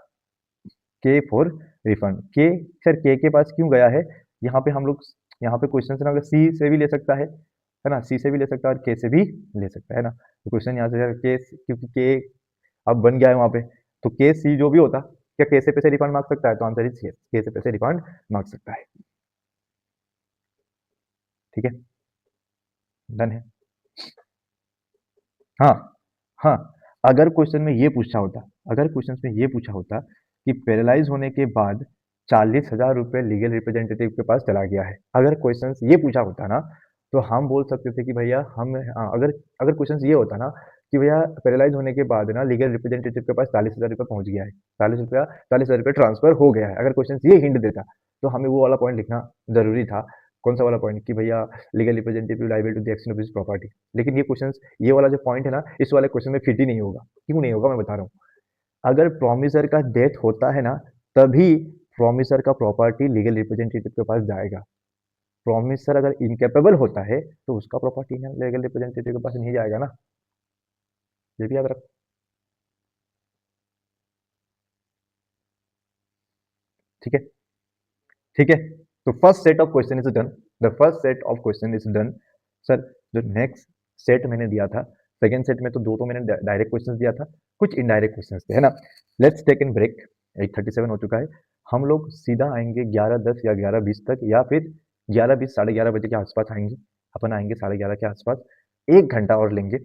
K for refund. K, sir K पास क्यों गया है, यहाँ पे हम लोग, यहाँ पे क्वेश्चन से ना अगर सी से भी ले सकता है ना, सी से भी ले सकता है और के से भी ले सकता है ना। तो क्वेश्चन यहाँ से के, क्योंकि के अब बन गया है वहाँ पे, तो के सी जो भी होता, क्या के से पैसे रिफंड मांग सकता है, तो आंसर इज यस, के से पैसे रिफंड मांग सकता है, ठीक है, डन है। हाँ, हाँ, अगर क्वेश्चन में ये पूछा होता, अगर क्वेश्चन में ये पूछा होता कि पैरालाइज होने के बाद 40,000 रुपये लीगल रिप्रेजेंटेटिव के पास चला गया है, अगर क्वेश्चन ये पूछा होता ना, तो हम बोल सकते थे कि भैया हम, अगर अगर क्वेश्चन ये होता ना कि भैया पैरालाइज होने के बाद ना लीगल रिप्रेजेंटेटिव के पास 40,000 रुपये पहुंच गया है, 40,000 रुपये ट्रांसफर हो गया है, अगर क्वेश्चन ये हिंट देता तो हमें वो वाला पॉइंट लिखना जरूरी था। कौन सा वाला पॉइंट, कि भैया legal representative liable to the action of his property. लेकिन ये क्वेश्चन, ये वाला जो पॉइंट है ना, इस वाले क्वेश्चन में फिट ही नहीं होगा। क्यों नहीं होगा, मैं बता रहा हूँ। अगर प्रोमिसर का डेथ होता है ना, तभी प्रोमिसर का प्रॉपर्टी लीगल रिप्रेजेंटेटिव के पास जाएगा। प्रोमिसर अगर इनकेपेबल होता है तो उसका प्रॉपर्टी लीगल रिप्रेजेंटेटिव के पास नहीं जाएगा ना, ये भी याद रखो, ठीक है, ठीक है। तो first set of question is done, the first set of question is done. Sir जो नेक्स्ट सेट मैंने दिया था, सेकेंड सेट में तो दो तो मैंने डायरेक्ट क्वेश्चन दिया था, कुछ इनडायरेक्ट क्वेश्चन थे, है ना। लेट्स टेक इन ब्रेक, 8:37 हो चुका है, हम लोग सीधा आएंगे 11:10 या 11:20 तक, या फिर 11:20 11:30 बजे के आसपास आएंगे, अपन आएंगे 11:30 के आसपास, 1 घंटा और लेंगे।